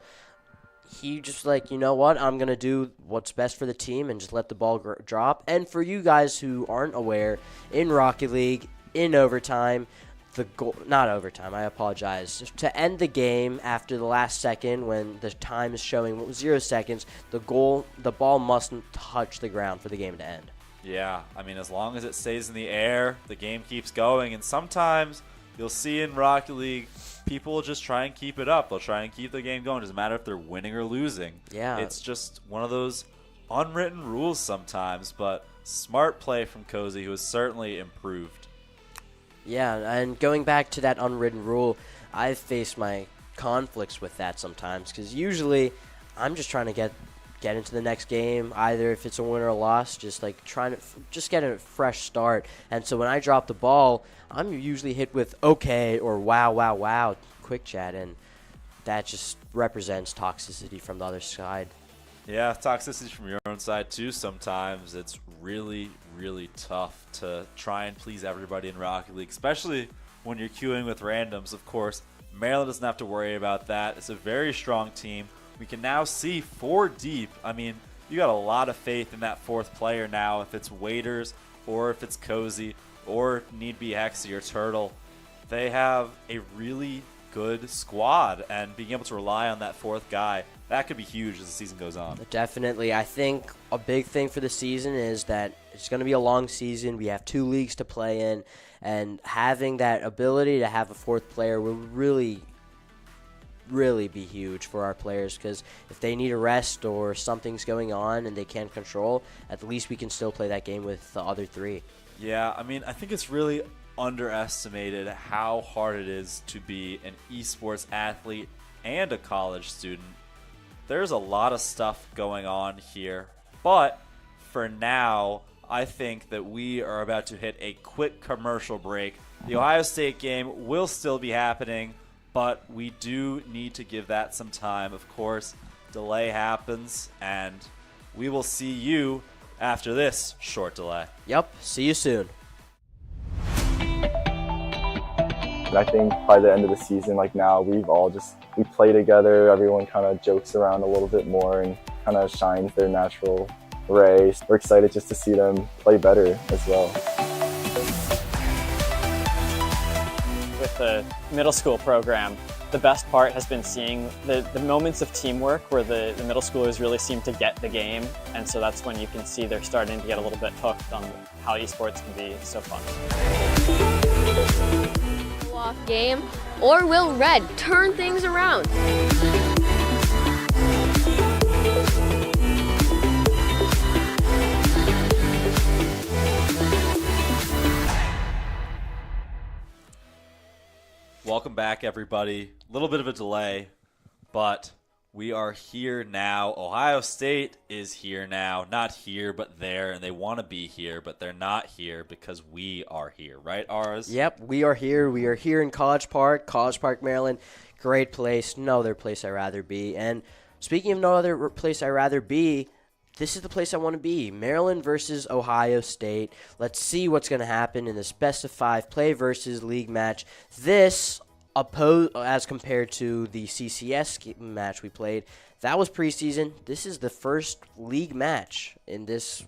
he just like, you know what, I'm going to do what's best for the team and just let the ball drop. And for you guys who aren't aware, in Rocket League, in overtime, the goal, not overtime, I apologize, to end the game after the last second when the time is showing 0 seconds, the ball mustn't touch the ground for the game to end.
Yeah, I mean, as long as it stays in the air, the game keeps going. And sometimes you'll see in Rocket League, people will just try and keep it up. They'll try and keep the game going. Doesn't matter if they're winning or losing.
Yeah.
It's just one of those unwritten rules sometimes, but smart play from Cozy, who has certainly improved.
Yeah, and going back to that unwritten rule, I've faced my conflicts with that sometimes because usually I'm just trying to get into the next game, either if it's a win or a loss, just like trying to just get a fresh start. And so when I drop the ball, I'm usually hit with okay or wow quick chat, and that just represents toxicity from the other side.
Yeah, toxicity from your own side too. Sometimes it's really, really tough to try and please everybody in Rocket League, especially when you're queuing with randoms. Of course, Maryland doesn't have to worry about that. It's a very strong team. We can now see 4 deep. I mean, you got a lot of faith in that fourth player now, if it's Waiters or if it's Cozy or need be Hexy or Turtle. They have a really good squad, and being able to rely on that fourth guy, that could be huge as the season goes on.
Definitely. I think a big thing for the season is that it's going to be a long season. We have 2 leagues to play in, and having that ability to have a fourth player will really be huge for our players, because if they need a rest or something's going on and they can't control, at least we can still play that game with the other 3.
Yeah, I mean, I think it's really underestimated how hard it is to be an esports athlete and a college student. There's a lot of stuff going on here, but for now, I think that we are about to hit a quick commercial break. The Ohio State game will still be happening, but we do need to give that some time. Of course, delay happens, and we will see you after this short delay.
Yep, see you soon.
And I think by the end of the season, like now, we play together. Everyone kind of jokes around a little bit more and kind of shines their natural ray. We're excited just to see them play better as well.
With the middle school program, the best part has been seeing the moments of teamwork where the middle schoolers really seem to get the game, and so that's when you can see they're starting to get a little bit hooked on how esports can be so fun.
Off game, or will Red turn things around?
Welcome back, everybody. A little bit of a delay, but we are here now. Ohio State is here now. Not here, but there, and they want to be here, but they're not here because we are here. Right, Aras?
Yep, we are here. We are here in College Park, Maryland. Great place. No other place I'd rather be. And speaking of no other place I'd rather be, this is the place I want to be. Maryland versus Ohio State. Let's see what's going to happen in this best-of-5 play versus league match. This, as compared to the CCS match we played, that was preseason. This is the first league match in this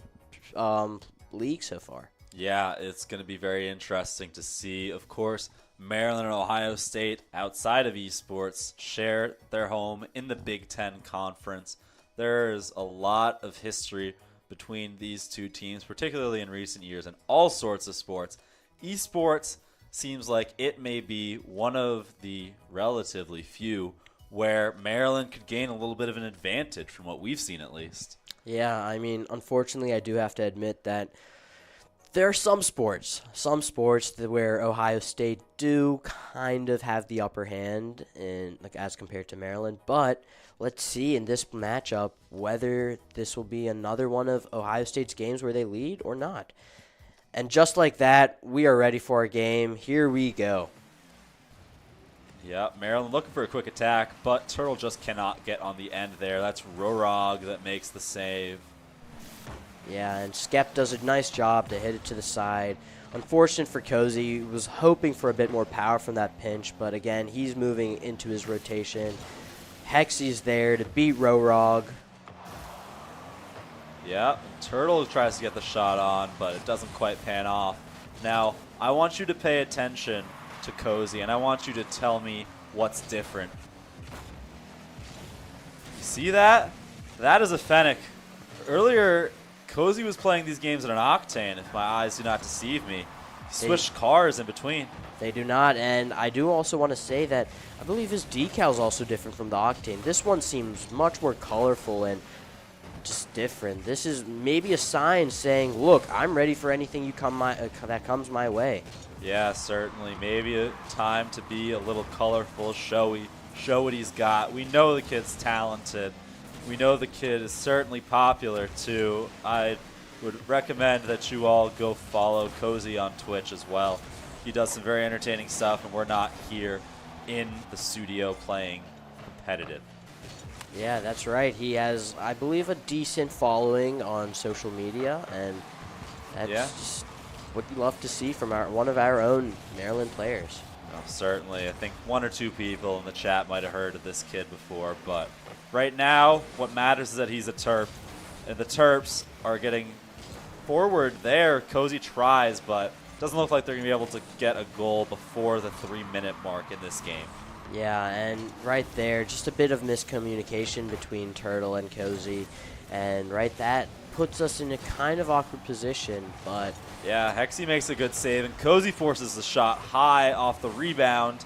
league so far.
Yeah, it's going to be very interesting to see. Of course, Maryland and Ohio State, outside of esports, share their home in the Big Ten Conference. There's a lot of history between these two teams, particularly in recent years, in all sorts of sports. Esports seems like it may be one of the relatively few where Maryland could gain a little bit of an advantage from what we've seen, at least.
Yeah, I mean, unfortunately, I do have to admit that There are some sports where Ohio State do kind of have the upper hand in as compared to Maryland, but let's see in this matchup whether this will be another one of Ohio State's games where they lead or not. And just like that, we are ready for our game. Here we go.
Yep, Maryland looking for a quick attack, but Turtle just cannot get on the end there. That's Rorog that makes the save.
Yeah, and Skep does a nice job to hit it to the side. Unfortunate for Cozy, he was hoping for a bit more power from that pinch, but again, he's moving into his rotation. Hexy's there to beat Rorog.
Yep, Turtle tries to get the shot on, but it doesn't quite pan off. Now, I want you to pay attention to Cozy, and I want you to tell me what's different. You see that? That is a Fennec. Earlier, Cozy was playing these games in an Octane, if my eyes do not deceive me. He switched cars in between.
They do not, and I do also want to say that I believe his decal is also different from the Octane. This one seems much more colorful and just different. This is maybe a sign saying, look, I'm ready for anything that comes my way.
Yeah, certainly. Maybe a time to be a little colorful, show what he's got. We know the kid's talented. We know the kid is certainly popular, too. I would recommend that you all go follow Cozy on Twitch as well. He does some very entertaining stuff, and we're not here in the studio playing competitive.
Yeah, that's right. He has, I believe, a decent following on social media, and that's just what you love to see from one of our own Maryland players.
Oh, certainly. I think one or two people in the chat might have heard of this kid before, but right now, what matters is that he's a Terp, and the Terps are getting forward there. Cozy tries, but doesn't look like they're going to be able to get a goal before the 3-minute mark in this game.
Yeah, and right there, just a bit of miscommunication between Turtle and Cozy, and that puts us in a kind of awkward position, but...
Yeah, Hexy makes a good save, and Cozy forces the shot high off the rebound.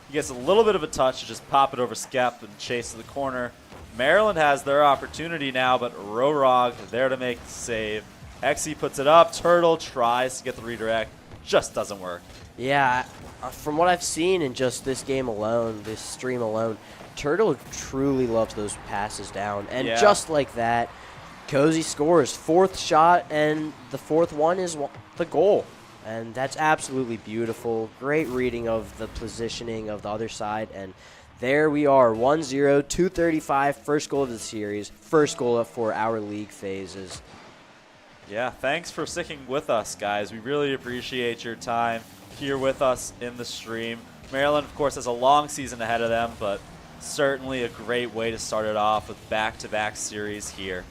He gets a little bit of a touch to just pop it over Skep and chase to the corner. Maryland has their opportunity now, but Rorog there to make the save. Hexy puts it up. Turtle tries to get the redirect. Just doesn't work.
Yeah, from what I've seen in just this game alone, this stream alone, Turtle truly loves those passes down. And just like that, Cozy scores. Fourth shot, and the fourth one is the goal. And that's absolutely beautiful. Great reading of the positioning of the other side. And there we are, 1-0, 2:35, first goal of the series, first goal for our league phases.
Yeah, thanks for sticking with us, guys. We really appreciate your time here with us in the stream. Maryland, of course, has a long season ahead of them, but certainly a great way to start it off with back-to-back series here.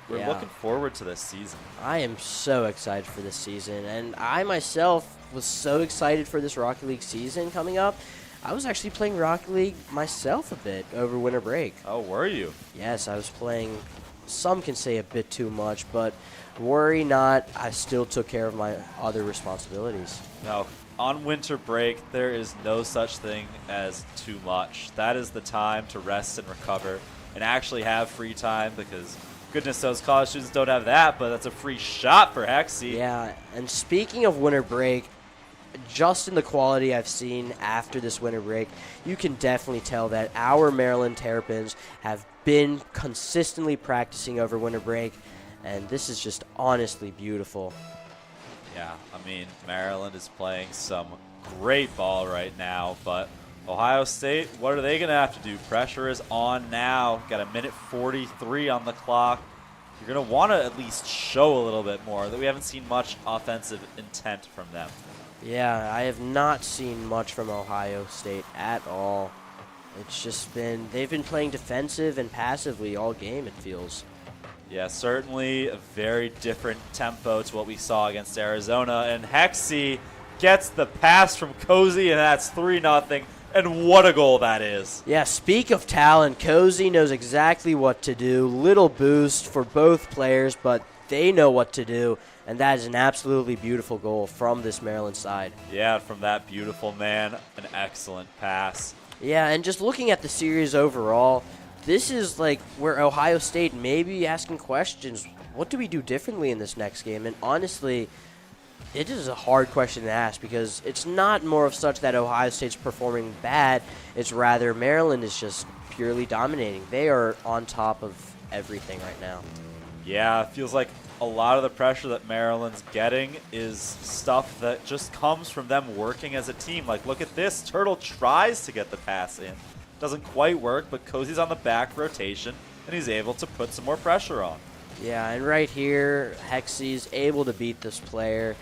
We're looking forward to this season.
I am so excited for this season, and I myself was so excited for this Rocket League season coming up. I was actually playing Rocket League myself a bit over winter break.
Oh, were you?
Yes, I was playing, some can say a bit too much, but worry not, I still took care of my other responsibilities.
No, on winter break, there is no such thing as too much. That is the time to rest and recover and actually have free time, because goodness knows college students don't have that, but that's a free shot for Hexy.
Yeah, and speaking of winter break, just in the quality I've seen after this winter break, you can definitely tell that our Maryland Terrapins have been consistently practicing over winter break, and this is just honestly beautiful.
Yeah, I mean, Maryland is playing some great ball right now, but Ohio State, what are they going to have to do? Pressure is on now. Got a minute 43 on the clock. You're going to want to at least show a little bit more. That we haven't seen much offensive intent from them.
Yeah, I have not seen much from Ohio State at all. It's just been, they've been playing defensive and passively all game, it feels.
Yeah, certainly a very different tempo to what we saw against Arizona. And Hexy gets the pass from Cozy, and that's 3-0. And what a goal that is.
Yeah, speak of talent, Cozy knows exactly what to do. Little boost for both players, but they know what to do. And that is an absolutely beautiful goal from this Maryland side.
Yeah, from that beautiful man, an excellent pass.
Yeah, and just looking at the series overall, this is like where Ohio State may be asking questions. What do we do differently in this next game? And honestly, It is a hard question to ask because it's not more of such that Ohio State's performing bad. It's rather Maryland is just purely dominating. They are on top of everything right now.
Yeah, it feels like a lot of the pressure that Maryland's getting is stuff that just comes from them working as a team. Like, look at this. Turtle tries to get the pass in. Doesn't quite work, but Cozy's on the back rotation, and he's able to put some more pressure on.
Yeah, and right here, Hexy's able to beat this player.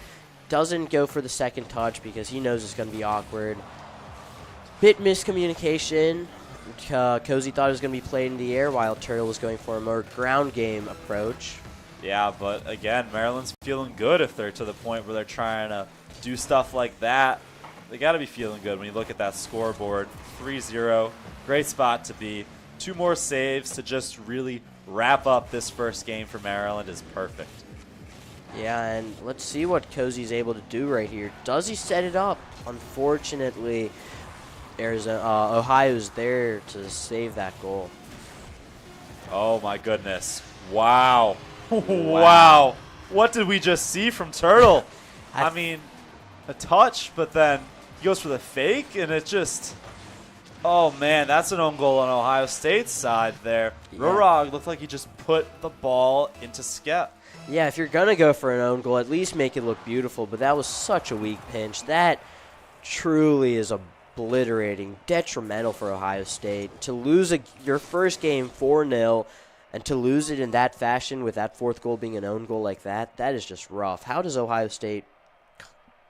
Doesn't go for the second touch because he knows it's going to be awkward. Bit miscommunication. Cozy thought it was going to be played in the air while Turtle was going for a more ground game approach.
Yeah, but again, Maryland's feeling good if they're to the point where they're trying to do stuff like that. They got to be feeling good when you look at that scoreboard. 3-0, great spot to be. 2 more saves to just really wrap up this first game for Maryland is perfect.
Yeah, and let's see what Cozy's able to do right here. Does he set it up? Unfortunately, Ohio's there to save that goal.
Oh my goodness. Wow. Wow. What did we just see from Turtle? I mean, a touch, but then he goes for the fake, and it just... Oh, man, that's an own goal on Ohio State's side there.
Yeah.
Rorog looked like he just put the ball into Skep.
Yeah, if you're going to go for an own goal, at least make it look beautiful, but that was such a weak pinch. That truly is obliterating, detrimental for Ohio State. To lose your first game 4-0 and to lose it in that fashion with that fourth goal being an own goal like that, that is just rough. How does Ohio State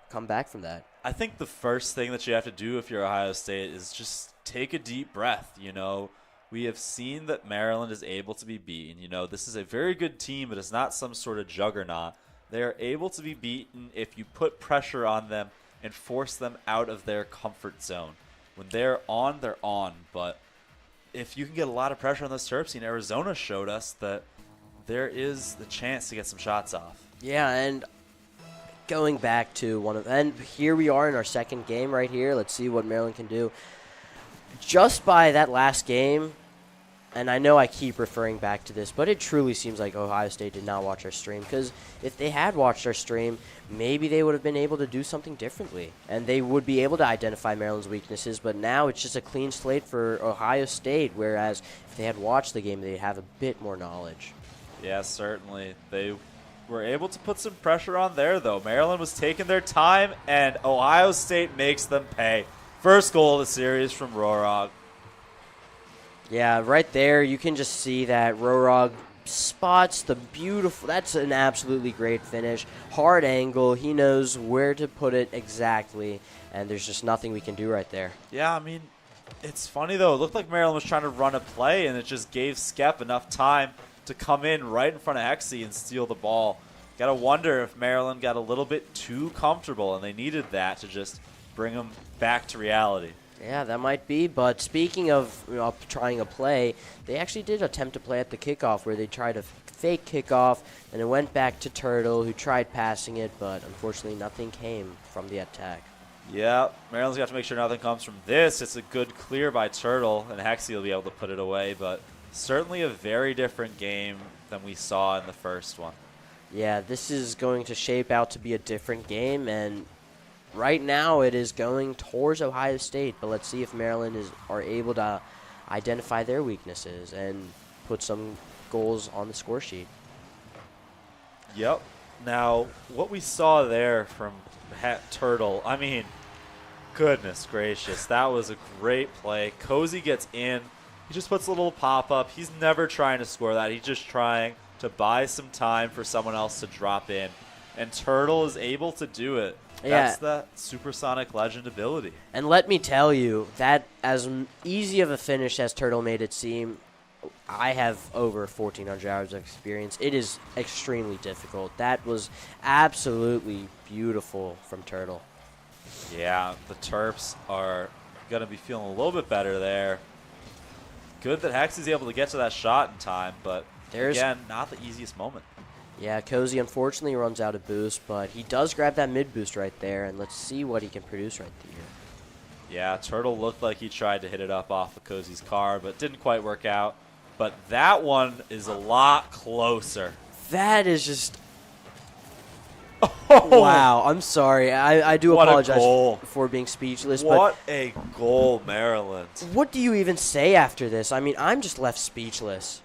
come back from that?
I think the first thing that you have to do if you're Ohio State is just take a deep breath. You know, we have seen that Maryland is able to be beaten. You know, this is a very good team, but it's not some sort of juggernaut. They are able to be beaten if you put pressure on them and force them out of their comfort zone. When they're on, they're on. But if you can get a lot of pressure on this Terps team, Arizona showed us that there is the chance to get some shots off.
Yeah, and going back to and here we are in our second game right here. Let's see what Maryland can do. Just by that last game, and I know I keep referring back to this, but it truly seems like Ohio State did not watch our stream, because if they had watched our stream, maybe they would have been able to do something differently, and they would be able to identify Maryland's weaknesses, but now it's just a clean slate for Ohio State, whereas if they had watched the game, they'd have a bit more knowledge.
Yeah, certainly. They were able to put some pressure on there, though. Maryland was taking their time, and Ohio State makes them pay. First goal of the series from Rorog.
Yeah, right there, you can just see that Rorog spots the beautiful, that's an absolutely great finish. Hard angle, he knows where to put it exactly, and there's just nothing we can do right there.
Yeah, I mean, it's funny, though. It looked like Maryland was trying to run a play, and it just gave Skep enough time to come in right in front of Hexy and steal the ball. Got to wonder if Maryland got a little bit too comfortable, and they needed that to just bring them back to reality.
Yeah, that might be, but speaking of trying a play, they actually did attempt to play at the kickoff where they tried a fake kickoff, and it went back to Turtle, who tried passing it, but unfortunately nothing came from the attack.
Yeah, Maryland's got to make sure nothing comes from this. It's a good clear by Turtle, and Hexy will be able to put it away, but certainly a very different game than we saw in the first one.
Yeah, this is going to shape out to be a different game, and right now it is going towards Ohio State, but let's see if Maryland are able to identify their weaknesses and put some goals on the score sheet.
Yep. Now, what we saw there from Turtle, I mean, goodness gracious, that was a great play. Cozy gets in. He just puts a little pop-up. He's never trying to score that. He's just trying to buy some time for someone else to drop in. And Turtle is able to do it. That's that supersonic legend ability.
And let me tell you, that as easy of a finish as Turtle made it seem, I have over 1,400 hours of experience. It is extremely difficult. That was absolutely beautiful from Turtle.
Yeah, the Terps are going to be feeling a little bit better there. Good that Hexy's able to get to that shot in time, but again, not the easiest moment.
Yeah, Cozy unfortunately runs out of boost, but he does grab that mid boost right there, and let's see what he can produce right there.
Yeah, Turtle looked like he tried to hit it up off of Cozy's car, but didn't quite work out. But that one is a lot closer.
That is just
Oh,
Wow, I'm sorry. I do
What a
apologize
goal.
for being speechless.
What a goal, Maryland.
But what do you even say after this? I mean, I'm just left speechless.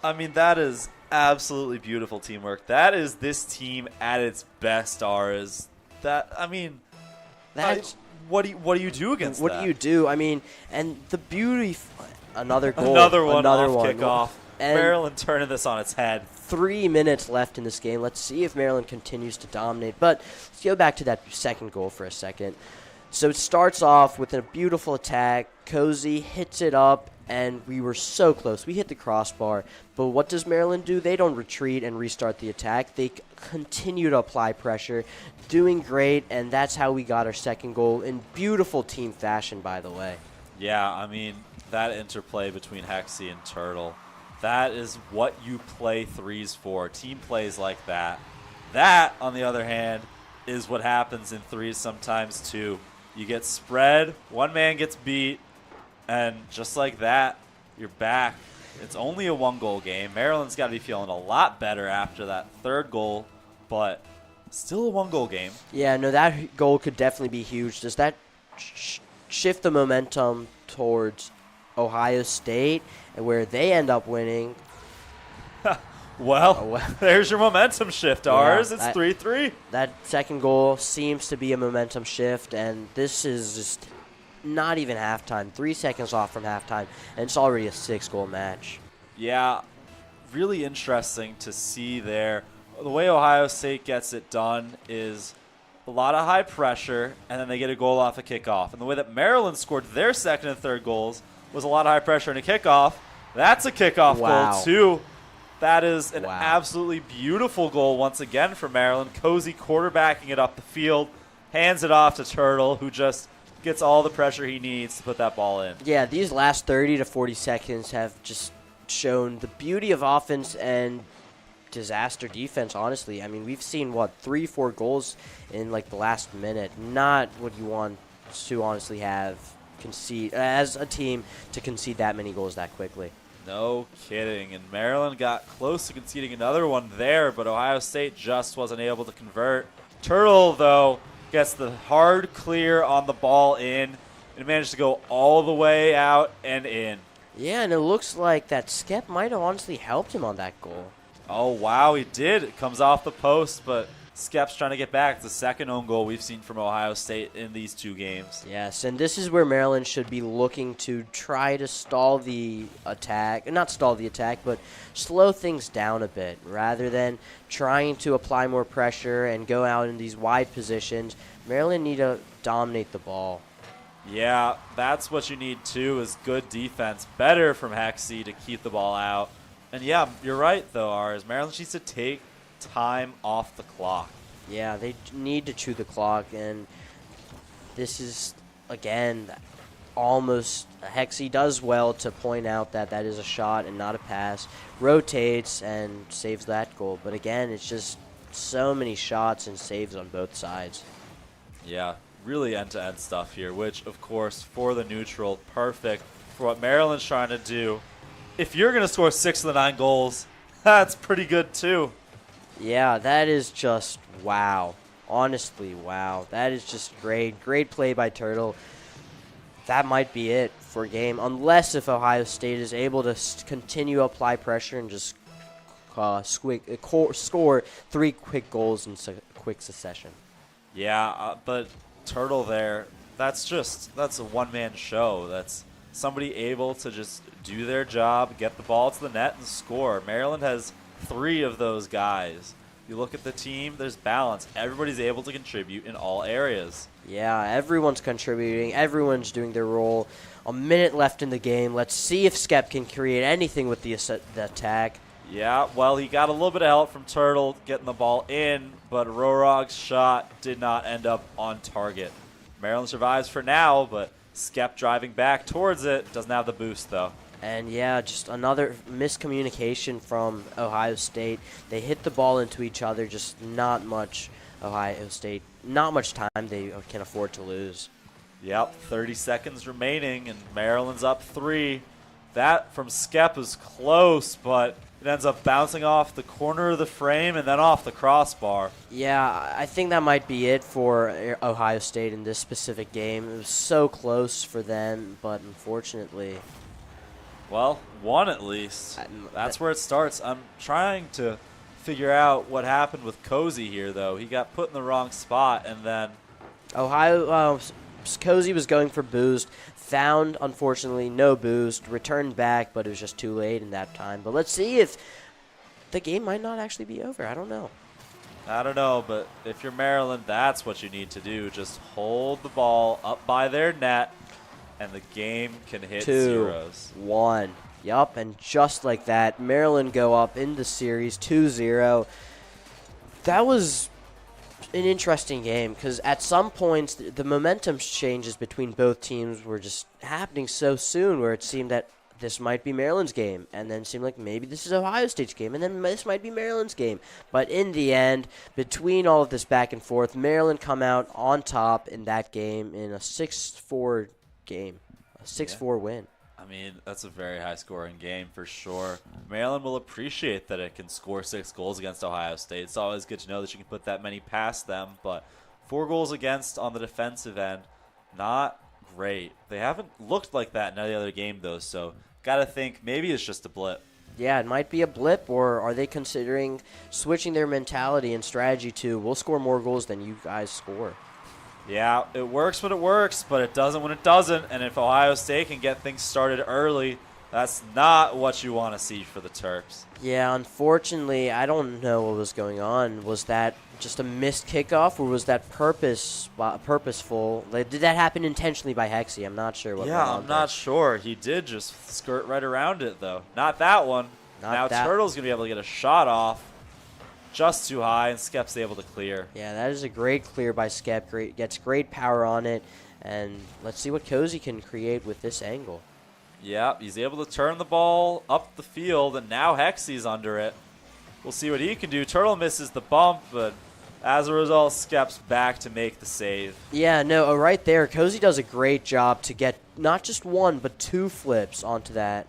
I mean, that is absolutely beautiful teamwork. That is this team at its best, ours. That, I mean,
That's
what do you do against
what
that?
do you do? I mean, and the beauty, another goal,
Another one
another
off
one.
kickoff.
And
Maryland turning this on its head.
3 minutes left in this game. Let's see if Maryland continues to dominate. But let's go back to that second goal for a second. So it starts off with a beautiful attack. Cozy hits it up, and we were so close. We hit the crossbar. But what does Maryland do? They don't retreat and restart the attack. They continue to apply pressure, doing great, and that's how we got our second goal in beautiful team fashion, by the way.
Yeah, I mean, that interplay between Hexy and Turtle, that is what you play threes for. Team plays like that. That, on the other hand, is what happens in threes sometimes too. You get spread, one man gets beat, and just like that, you're back. It's only a 1-goal game. Maryland's got to be feeling a lot better after that third goal, but still a 1-goal game.
Yeah, no, that goal could definitely be huge. Does that shift the momentum towards Ohio State, and where they end up winning?
Well, there's your momentum shift, ours. It's 3-3.
That second goal seems to be a momentum shift, and this is just not even halftime. 3 seconds off from halftime, and it's already a 6-goal match.
Yeah, really interesting to see there. The way Ohio State gets it done is a lot of high pressure, and then they get a goal off a kickoff. And the way that Maryland scored their second and third goals was a lot of high pressure and a kickoff. That's a kickoff goal, too. That is an absolutely beautiful goal once again for Maryland. Cozy quarterbacking it up the field, hands it off to Turtle, who just gets all the pressure he needs to put that ball in.
Yeah, these last 30 to 40 seconds have just shown the beauty of offense and disaster defense, honestly. I mean, we've seen, 3-4 goals in, the last minute. Not what you want to honestly have concede as a team to concede that many goals that quickly.
No kidding. And Maryland got close to conceding another one there, but Ohio State just wasn't able to convert. Turtle, though, gets the hard clear on the ball in and managed to go all the way out and in.
Yeah, and it looks like that Skep might have honestly helped him on that goal.
Oh, wow, he did. It comes off the post, but Skep's trying to get back. It's the second own goal we've seen from Ohio State in these 2 games.
Yes, and this is where Maryland should be looking to try to stall the attack. Not stall the attack, but slow things down a bit. Rather than trying to apply more pressure and go out in these wide positions, Maryland need to dominate the ball.
Yeah, that's what you need, too, is good defense. Better from Hexy to keep the ball out. And, yeah, you're right, though, ours. Maryland needs to take time off the clock.
Yeah, they need to chew the clock, and this is, again, almost Hexy does well to point out that that is a shot and not a pass, rotates and saves that goal. But again, it's just so many shots and saves on both sides.
Yeah, really end-to-end stuff here, which, of course, for the neutral, perfect for what Maryland's trying to do. If you're going to score 6 of the 9 goals, that's pretty good, too.
Yeah, that is just wow. Honestly, wow. That is just great. Great play by Turtle. That might be it for a game, unless if Ohio State is able to continue to apply pressure and just score 3 quick goals in quick succession.
Yeah, but Turtle there, that's a one-man show. That's somebody able to just do their job, get the ball to the net, and score. Maryland has 3 of those guys. You look at the team, there's balance. Everybody's able to contribute in all areas.
Yeah, everyone's contributing. Everyone's doing their role. A minute left in the game. Let's see if Skep can create anything with the attack.
Yeah, well, he got a little bit of help from Turtle getting the ball in, but Rorog's shot did not end up on target. Maryland survives for now, but Skep driving back towards it. Doesn't have the boost, though.
And, yeah, just another miscommunication from Ohio State. They hit the ball into each other, just not much Ohio State. Not much time they can afford to lose.
Yep, 30 seconds remaining, and Maryland's up 3. That from Skep is close, but it ends up bouncing off the corner of the frame and then off the crossbar.
Yeah, I think that might be it for Ohio State in this specific game. It was so close for them, but unfortunately.
Well, one at least. That's where it starts. I'm trying to figure out what happened with Cozy here, though. He got put in the wrong spot, and then
Cozy was going for boost, found, unfortunately, no boost, returned back, but it was just too late in that time. But let's see if the game might not actually be over. I don't know.
I don't know, but if you're Maryland, that's what you need to do. Just hold the ball up by their net, and the game can hit zeros.
2-1. Yup, and just like that, Maryland go up in the series 2-0. That was an interesting game because at some points the momentum changes between both teams were just happening so soon where it seemed that this might be Maryland's game, and then it seemed like maybe this is Ohio State's game, and then this might be Maryland's game. But in the end, between all of this back and forth, Maryland come out on top in that game in a 6-4 game, a 6-4 win.
I mean, that's a very high-scoring game for sure. Maryland will appreciate that it can score 6 goals against Ohio State. It's always good to know that you can put that many past them, but 4 goals against on the defensive end, not great. They haven't looked like that in any other game, though, so got to think maybe it's just a blip.
Yeah, it might be a blip, or are they considering switching their mentality and strategy to we'll score more goals than you guys score?
Yeah, it works when it works, but it doesn't when it doesn't. And if Ohio State can get things started early, that's not what you want to see for the Terps.
Yeah, unfortunately, I don't know what was going on. Was that just a missed kickoff, or was that purposeful? Like, did that happen intentionally by Hexy? I'm not sure what went on
I'm not sure. He did just skirt right around it, though. Not that one. Now Turtle's going to be able to get a shot off. Just too high, and Skep's able to clear.
Yeah, that is a great clear by Skep. Gets great power on it, and let's see what Cozy can create with this angle.
Yeah, he's able to turn the ball up the field, and now Hexy's under it. We'll see what he can do. Turtle misses the bump, but as a result, Skep's back to make the save.
Yeah, no, right there, Cozy does a great job to get not just 1, but 2 flips onto that.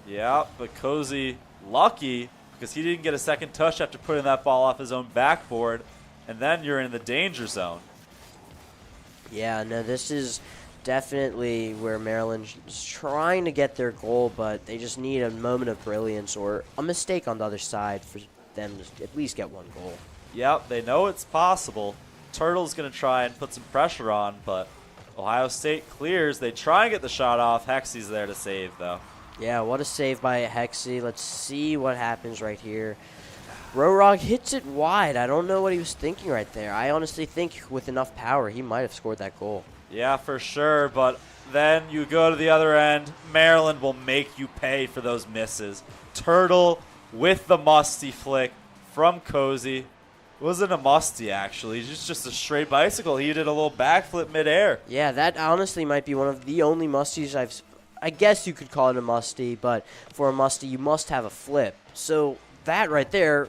Yeah, but Cozy lucky, because he didn't get a second touch after putting that ball off his own backboard, and then you're in the danger zone.
Yeah, no, this is definitely where Maryland is trying to get their goal, but they just need a moment of brilliance or a mistake on the other side for them to at least get 1 goal.
Yep, they know it's possible. Turtle's going to try and put some pressure on, but Ohio State clears. They try and get the shot off. Hexy's there to save, though.
Yeah, what a save by Hexy. Let's see what happens right here. Rorog hits it wide. I don't know what he was thinking right there. I honestly think with enough power, he might have scored that goal.
Yeah, for sure, but then you go to the other end. Maryland will make you pay for those misses. Turtle with the musty flick from Cozy. It wasn't a musty, actually. It's just a straight bicycle. He did a little backflip midair.
Yeah, that honestly might be one of the only musties I guess you could call it a musty, but for a musty, you must have a flip. So that right there,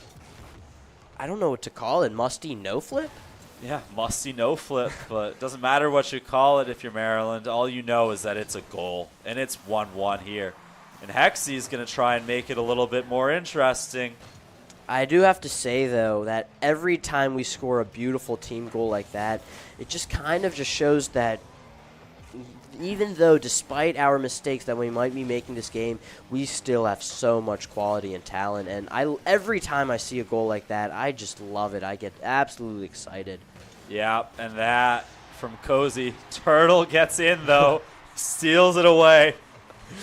I don't know what to call it. Musty no flip?
Yeah, musty no flip, but it doesn't matter what you call it if you're Maryland. All you know is that it's a goal, and it's 1-1 here. And Hexy's going to try and make it a little bit more interesting.
I do have to say, though, that every time we score a beautiful team goal like that, it just kind of just shows that even though despite our mistakes that we might be making this game, we still have so much quality and talent. And every time I see a goal like that, I just love it. I get absolutely excited.
Yeah, and that from Cozy. Turtle gets in, though. Steals it away.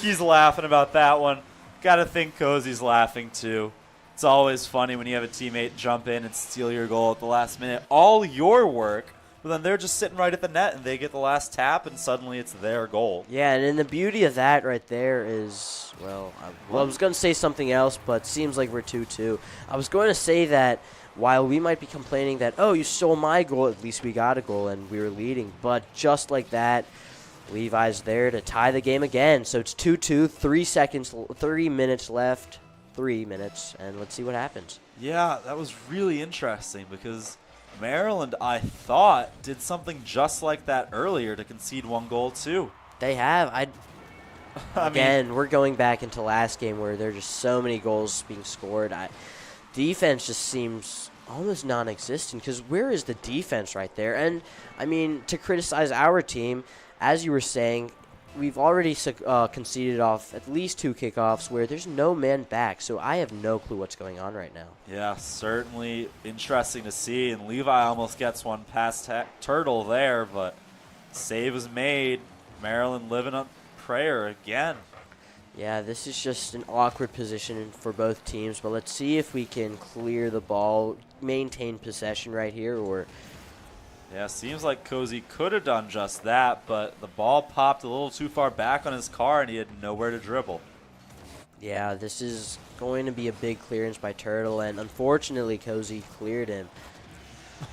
He's laughing about that one. Got to think Cozy's laughing, too. It's always funny when you have a teammate jump in and steal your goal at the last minute. All your work. But then they're just sitting right at the net, and they get the last tap, and suddenly it's their goal.
Yeah, and then the beauty of that right there is, well, I was going to say something else, but seems like we're 2-2. I was going to say that while we might be complaining that, oh, you stole my goal, at least we got a goal, and we were leading. But just like that, Levi's there to tie the game again. So it's 2-2, 3 minutes left, 3 minutes, and let's see what happens.
Yeah, that was really interesting because Maryland, I thought, did something just like that earlier to concede 1 goal, too.
They have. Again, we're going back into last game where there are just so many goals being scored. Defense just seems almost non-existent, because where is the defense right there? And, I mean, to criticize our team, as you were saying, we've already conceded off at least 2 kickoffs where there's no man back, so I have no clue what's going on right now.
Yeah, certainly interesting to see, and Levi almost gets one past Turtle there, but save was made. Maryland living on prayer again.
Yeah, this is just an awkward position for both teams, but let's see if we can clear the ball, maintain possession right here, or...
Yeah, seems like Cozy could have done just that, but the ball popped a little too far back on his car, and he had nowhere to dribble.
Yeah, this is going to be a big clearance by Turtle, and unfortunately, Cozy cleared him.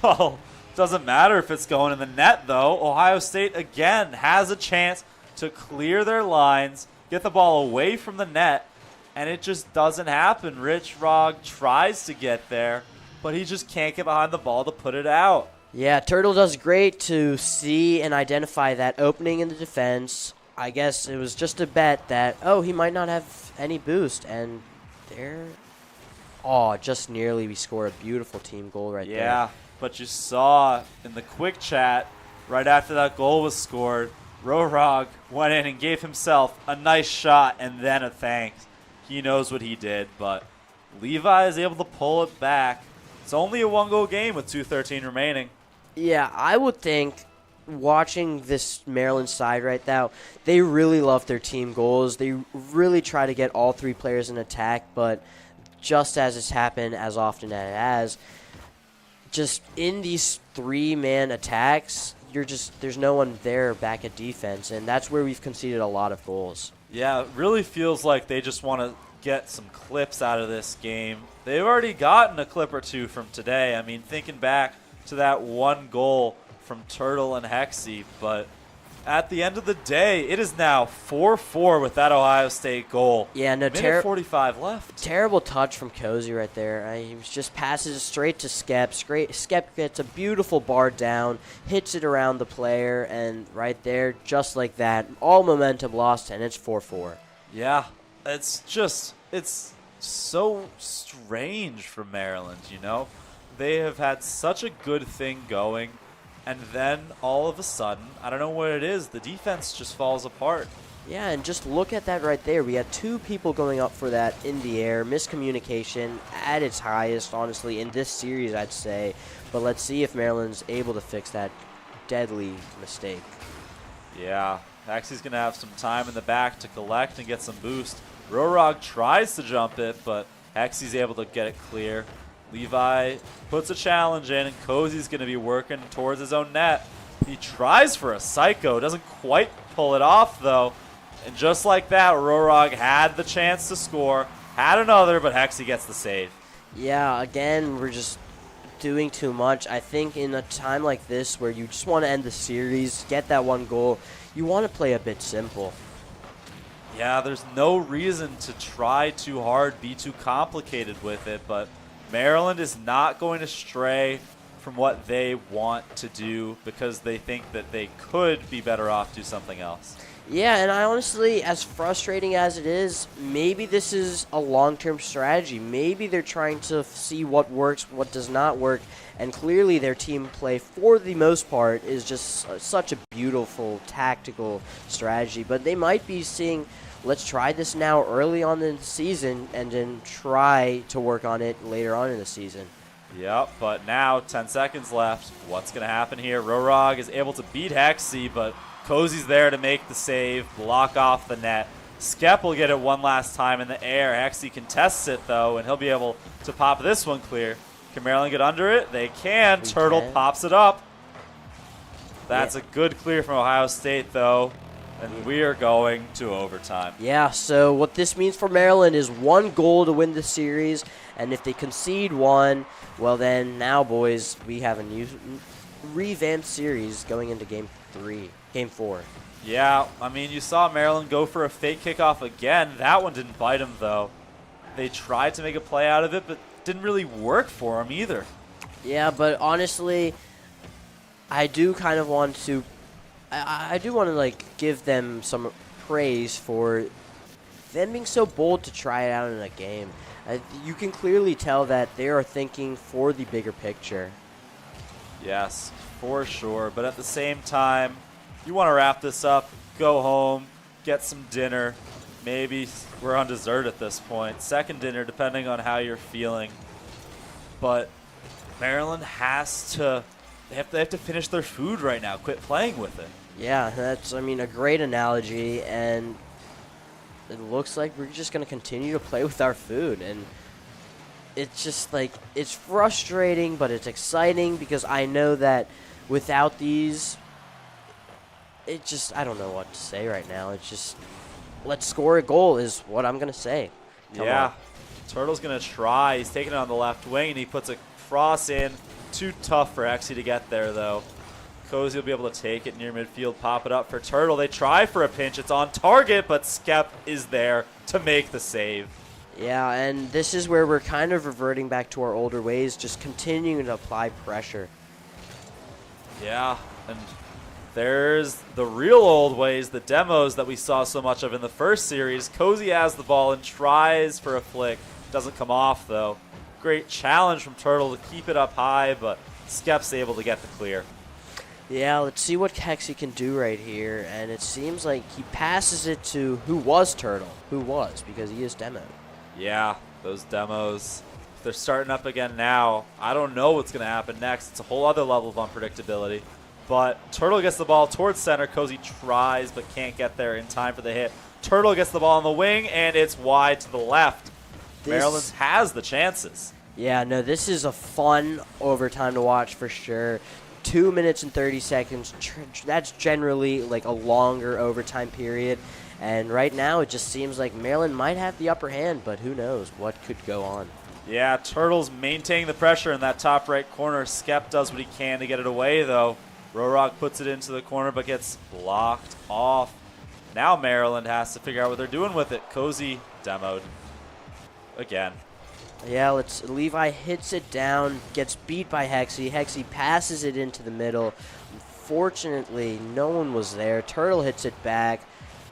Well, doesn't matter if it's going in the net, though. Ohio State, again, has a chance to clear their lines, get the ball away from the net, and it just doesn't happen. Rich Rog tries to get there, but he just can't get behind the ball to put it out.
Yeah, Turtle does great to see and identify that opening in the defense. I guess it was just a bet that, oh, he might not have any boost, and there, just nearly we score a beautiful team goal right there.
Yeah, but you saw in the quick chat, right after that goal was scored, Rorog went in and gave himself a nice shot and then a thanks. He knows what he did, but Levi is able to pull it back. It's only a 1-goal game with 2:13 remaining.
Yeah, I would think watching this Maryland side right now, they really love their team goals. They really try to get all 3 players in attack, but just as it's happened as often as it has, just in these 3-man attacks, there's no one there back at defense, and that's where we've conceded a lot of goals.
Yeah, it really feels like they just want to get some clips out of this game. They've already gotten a clip or 2 from today. I mean, thinking back to that 1 goal from Turtle and Hexy, but at the end of the day, it is now 4-4 with that Ohio State goal.
Yeah, no,
minute 45 left.
Terrible touch from Cozy right there. He just passes it straight to Skep. Skep gets a beautiful bar down, hits it around the player, and right there, just like that, all momentum lost, and it's 4-4.
Yeah, it's so strange for Maryland, you know? They have had such a good thing going, and then all of a sudden, I don't know what it is, the defense just falls apart.
Yeah, and just look at that right there. We had 2 people going up for that in the air. Miscommunication at its highest, honestly, in this series, I'd say. But let's see if Maryland's able to fix that deadly mistake.
Yeah, Hexy's going to have some time in the back to collect and get some boost. Rorog tries to jump it, but Hexy's able to get it clear. Levi puts a challenge in, and Cozy's going to be working towards his own net. He tries for a psycho, doesn't quite pull it off, though. And just like that, Rorog had the chance to score, had another, but Hexy gets the save.
Yeah, again, we're just doing too much. I think in a time like this where you just want to end the series, get that 1 goal, you want to play a bit simple.
Yeah, there's no reason to try too hard, be too complicated with it, but Maryland is not going to stray from what they want to do because they think that they could be better off do something else.
Yeah, and I honestly, as frustrating as it is, maybe this is a long-term strategy. Maybe they're trying to see what works, what does not work, and clearly their team play, for the most part, is just such a beautiful tactical strategy. But they might be seeing, let's try this now early on in the season and then try to work on it later on in the season.
Yep, but now 10 seconds left. What's going to happen here? Rorog is able to beat Hexy, but Cozy's there to make the save, block off the net. Skep will get it one last time in the air. Hexy contests it, though, and he'll be able to pop this one clear. Can Maryland get under it? They can. Turtle pops it up. That's a good clear from Ohio State, though. And we are going to overtime.
Yeah, so what this means for Maryland is 1 goal to win the series. And if they concede 1, well then, now, boys, we have a new revamped series going into Game 4.
Yeah, I mean, you saw Maryland go for a fake kickoff again. That one didn't bite them, though. They tried to make a play out of it, but didn't really work for them either.
Yeah, but honestly, I do kind of want to... I do want to, like, give them some praise for them being so bold to try it out in a game. You can clearly tell that they are thinking for the bigger picture.
Yes, for sure. But at the same time, you want to wrap this up, go home, get some dinner. Maybe we're on dessert at this point. Second dinner, depending on how you're feeling. But Maryland has to, they have to finish their food right now, quit playing with it.
Yeah, that's, I mean, a great analogy, and it looks like we're just going to continue to play with our food. And it's just like, it's frustrating, but it's exciting because I know that without these, it just, I don't know what to say right now. It's just, let's score a goal is what I'm going to say. Come on.
Turtle's going to try. He's taking it on the left wing, and he puts a cross in. Too tough for Exy to get there, though. Cozy will be able to take it near midfield, pop it up for Turtle. They try for a pinch. It's on target, but Skep is there to make the save.
Yeah, and this is where we're kind of reverting back to our older ways, just continuing to apply pressure.
Yeah, and there's the real old ways, the demos that we saw so much of in the first series. Cozy has the ball and tries for a flick. Doesn't come off, though. Great challenge from Turtle to keep it up high, but Skep's able to get the clear.
Yeah, let's see what Hexy can do right here. And it seems like he passes it to who was Turtle. Who was, because he is demoed.
Yeah, those demos, if they're starting up again now, I don't know what's going to happen next. It's a whole other level of unpredictability. But Turtle gets the ball towards center. Cozy tries but can't get there in time for the hit. Turtle gets the ball on the wing, and it's wide to the left. Maryland has the chances.
Yeah, no, this is a fun overtime to watch for sure. 2 minutes and 30 seconds. That's generally like a longer overtime period. And right now it just seems like Maryland might have the upper hand, but who knows what could go on.
Yeah, Turtle's maintaining the pressure in that top right corner. Skep does what he can to get it away, though. Rorok puts it into the corner but gets blocked off. Now Maryland has to figure out what they're doing with it. Cozy demoed again.
Yeah, Levi hits it down, gets beat by Hexy. Hexy passes it into the middle. Unfortunately, no one was there. Turtle hits it back,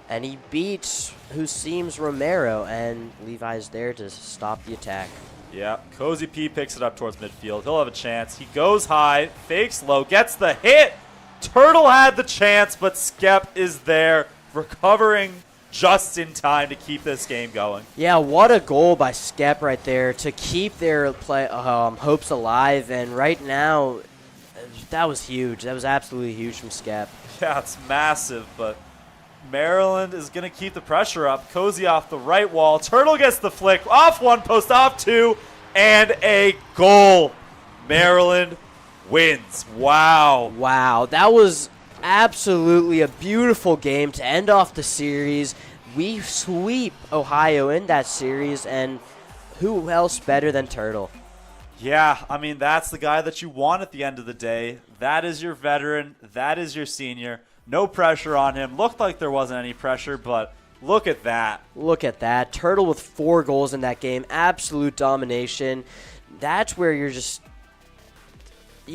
and he beats who seems Romero, and Levi's there to stop the attack.
Yeah, Cozy P picks it up towards midfield. He'll have a chance. He goes high, fakes low, gets the hit. Turtle had the chance, but Skep is there, recovering just in time to keep this game going.
Yeah, what a goal by Skep right there to keep their hopes alive. And right now, that was huge. That was absolutely huge from Skep.
Yeah, it's massive, but Maryland is going to keep the pressure up. Cozy off the right wall. Turtle gets the flick. Off one post, off two, and a goal. Maryland wins. Wow.
Wow, that was absolutely a beautiful game to end off the series. We sweep Ohio in that series, and who else better than Turtle?
Yeah, I mean, that's the guy that you want at the end of the day. That is your veteran. That is your senior. No pressure on him. Looked like there wasn't any pressure, but look at that.
Look at that. Turtle with 4 goals in that game. Absolute domination. That's where you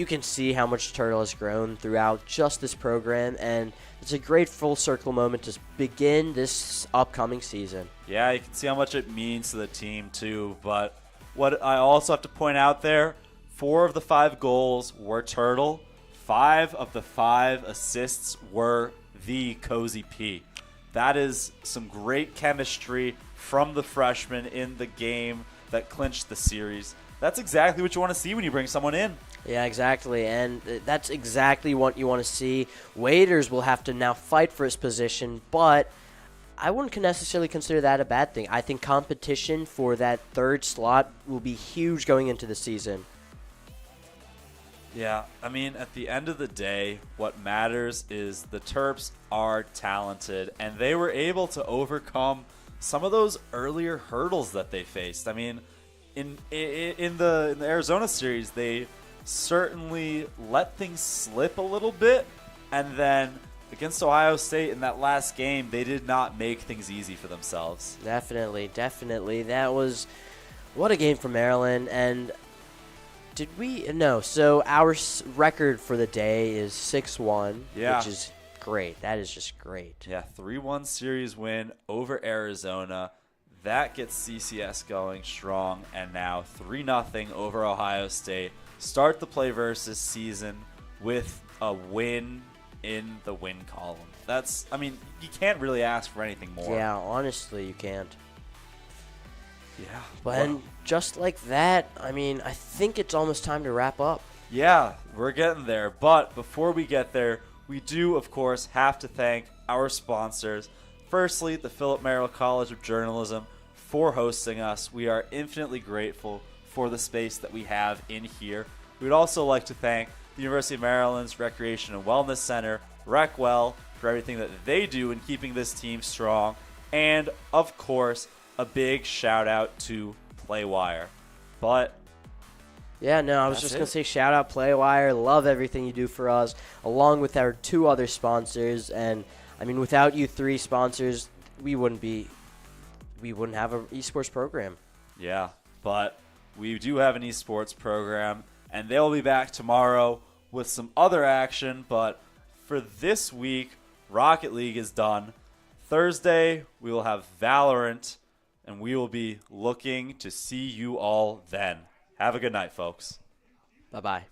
can see how much Turtle has grown throughout just this program, and it's a great full circle moment to begin this upcoming season.
Yeah, you can see how much it means to the team too, but what I also have to point out there, 4 of the 5 goals were Turtle. 5 of the 5 assists were the Cozy P. That is some great chemistry from the freshman in the game that clinched the series. That's exactly what you want to see when you bring someone in.
Yeah, exactly, and that's exactly what you want to see. Waiters will have to now fight for his position, but I wouldn't necessarily consider that a bad thing. I think competition for that 3rd slot will be huge going into the season.
Yeah, I mean, at the end of the day, what matters is the Terps are talented, and they were able to overcome some of those earlier hurdles that they faced. I mean, in the Arizona series, they certainly let things slip a little bit, and then against Ohio State in that last game, they did not make things easy for themselves.
Definitely. That was what a game for Maryland. And did we? No. So our record for the day is 6-1,
Yeah.
which is great. That is just great.
Yeah, 3-1 series win over Arizona. That gets CCS going strong, and now 3-0 over Ohio State. Start the play versus season with a win in the win column. You can't really ask for anything more.
Yeah, honestly, you can't.
Yeah.
But just like that, I think it's almost time to wrap up.
Yeah, we're getting there. But before we get there, we do, of course, have to thank our sponsors. Firstly, the Philip Merrill College of Journalism for hosting us. We are infinitely grateful for the space that we have in here. We would also like to thank the University of Maryland's Recreation and Wellness Center, RecWell, for everything that they do in keeping this team strong. And, of course, a big shout out to Playwire. But
yeah, no, I was just going to say shout out Playwire. Love everything you do for us, along with our 2 other sponsors. And, without you 3 sponsors, we wouldn't have an esports program.
Yeah, but we do have an esports program, and they'll be back tomorrow with some other action. But for this week, Rocket League is done. Thursday, we will have Valorant, and we will be looking to see you all then. Have a good night, folks.
Bye-bye.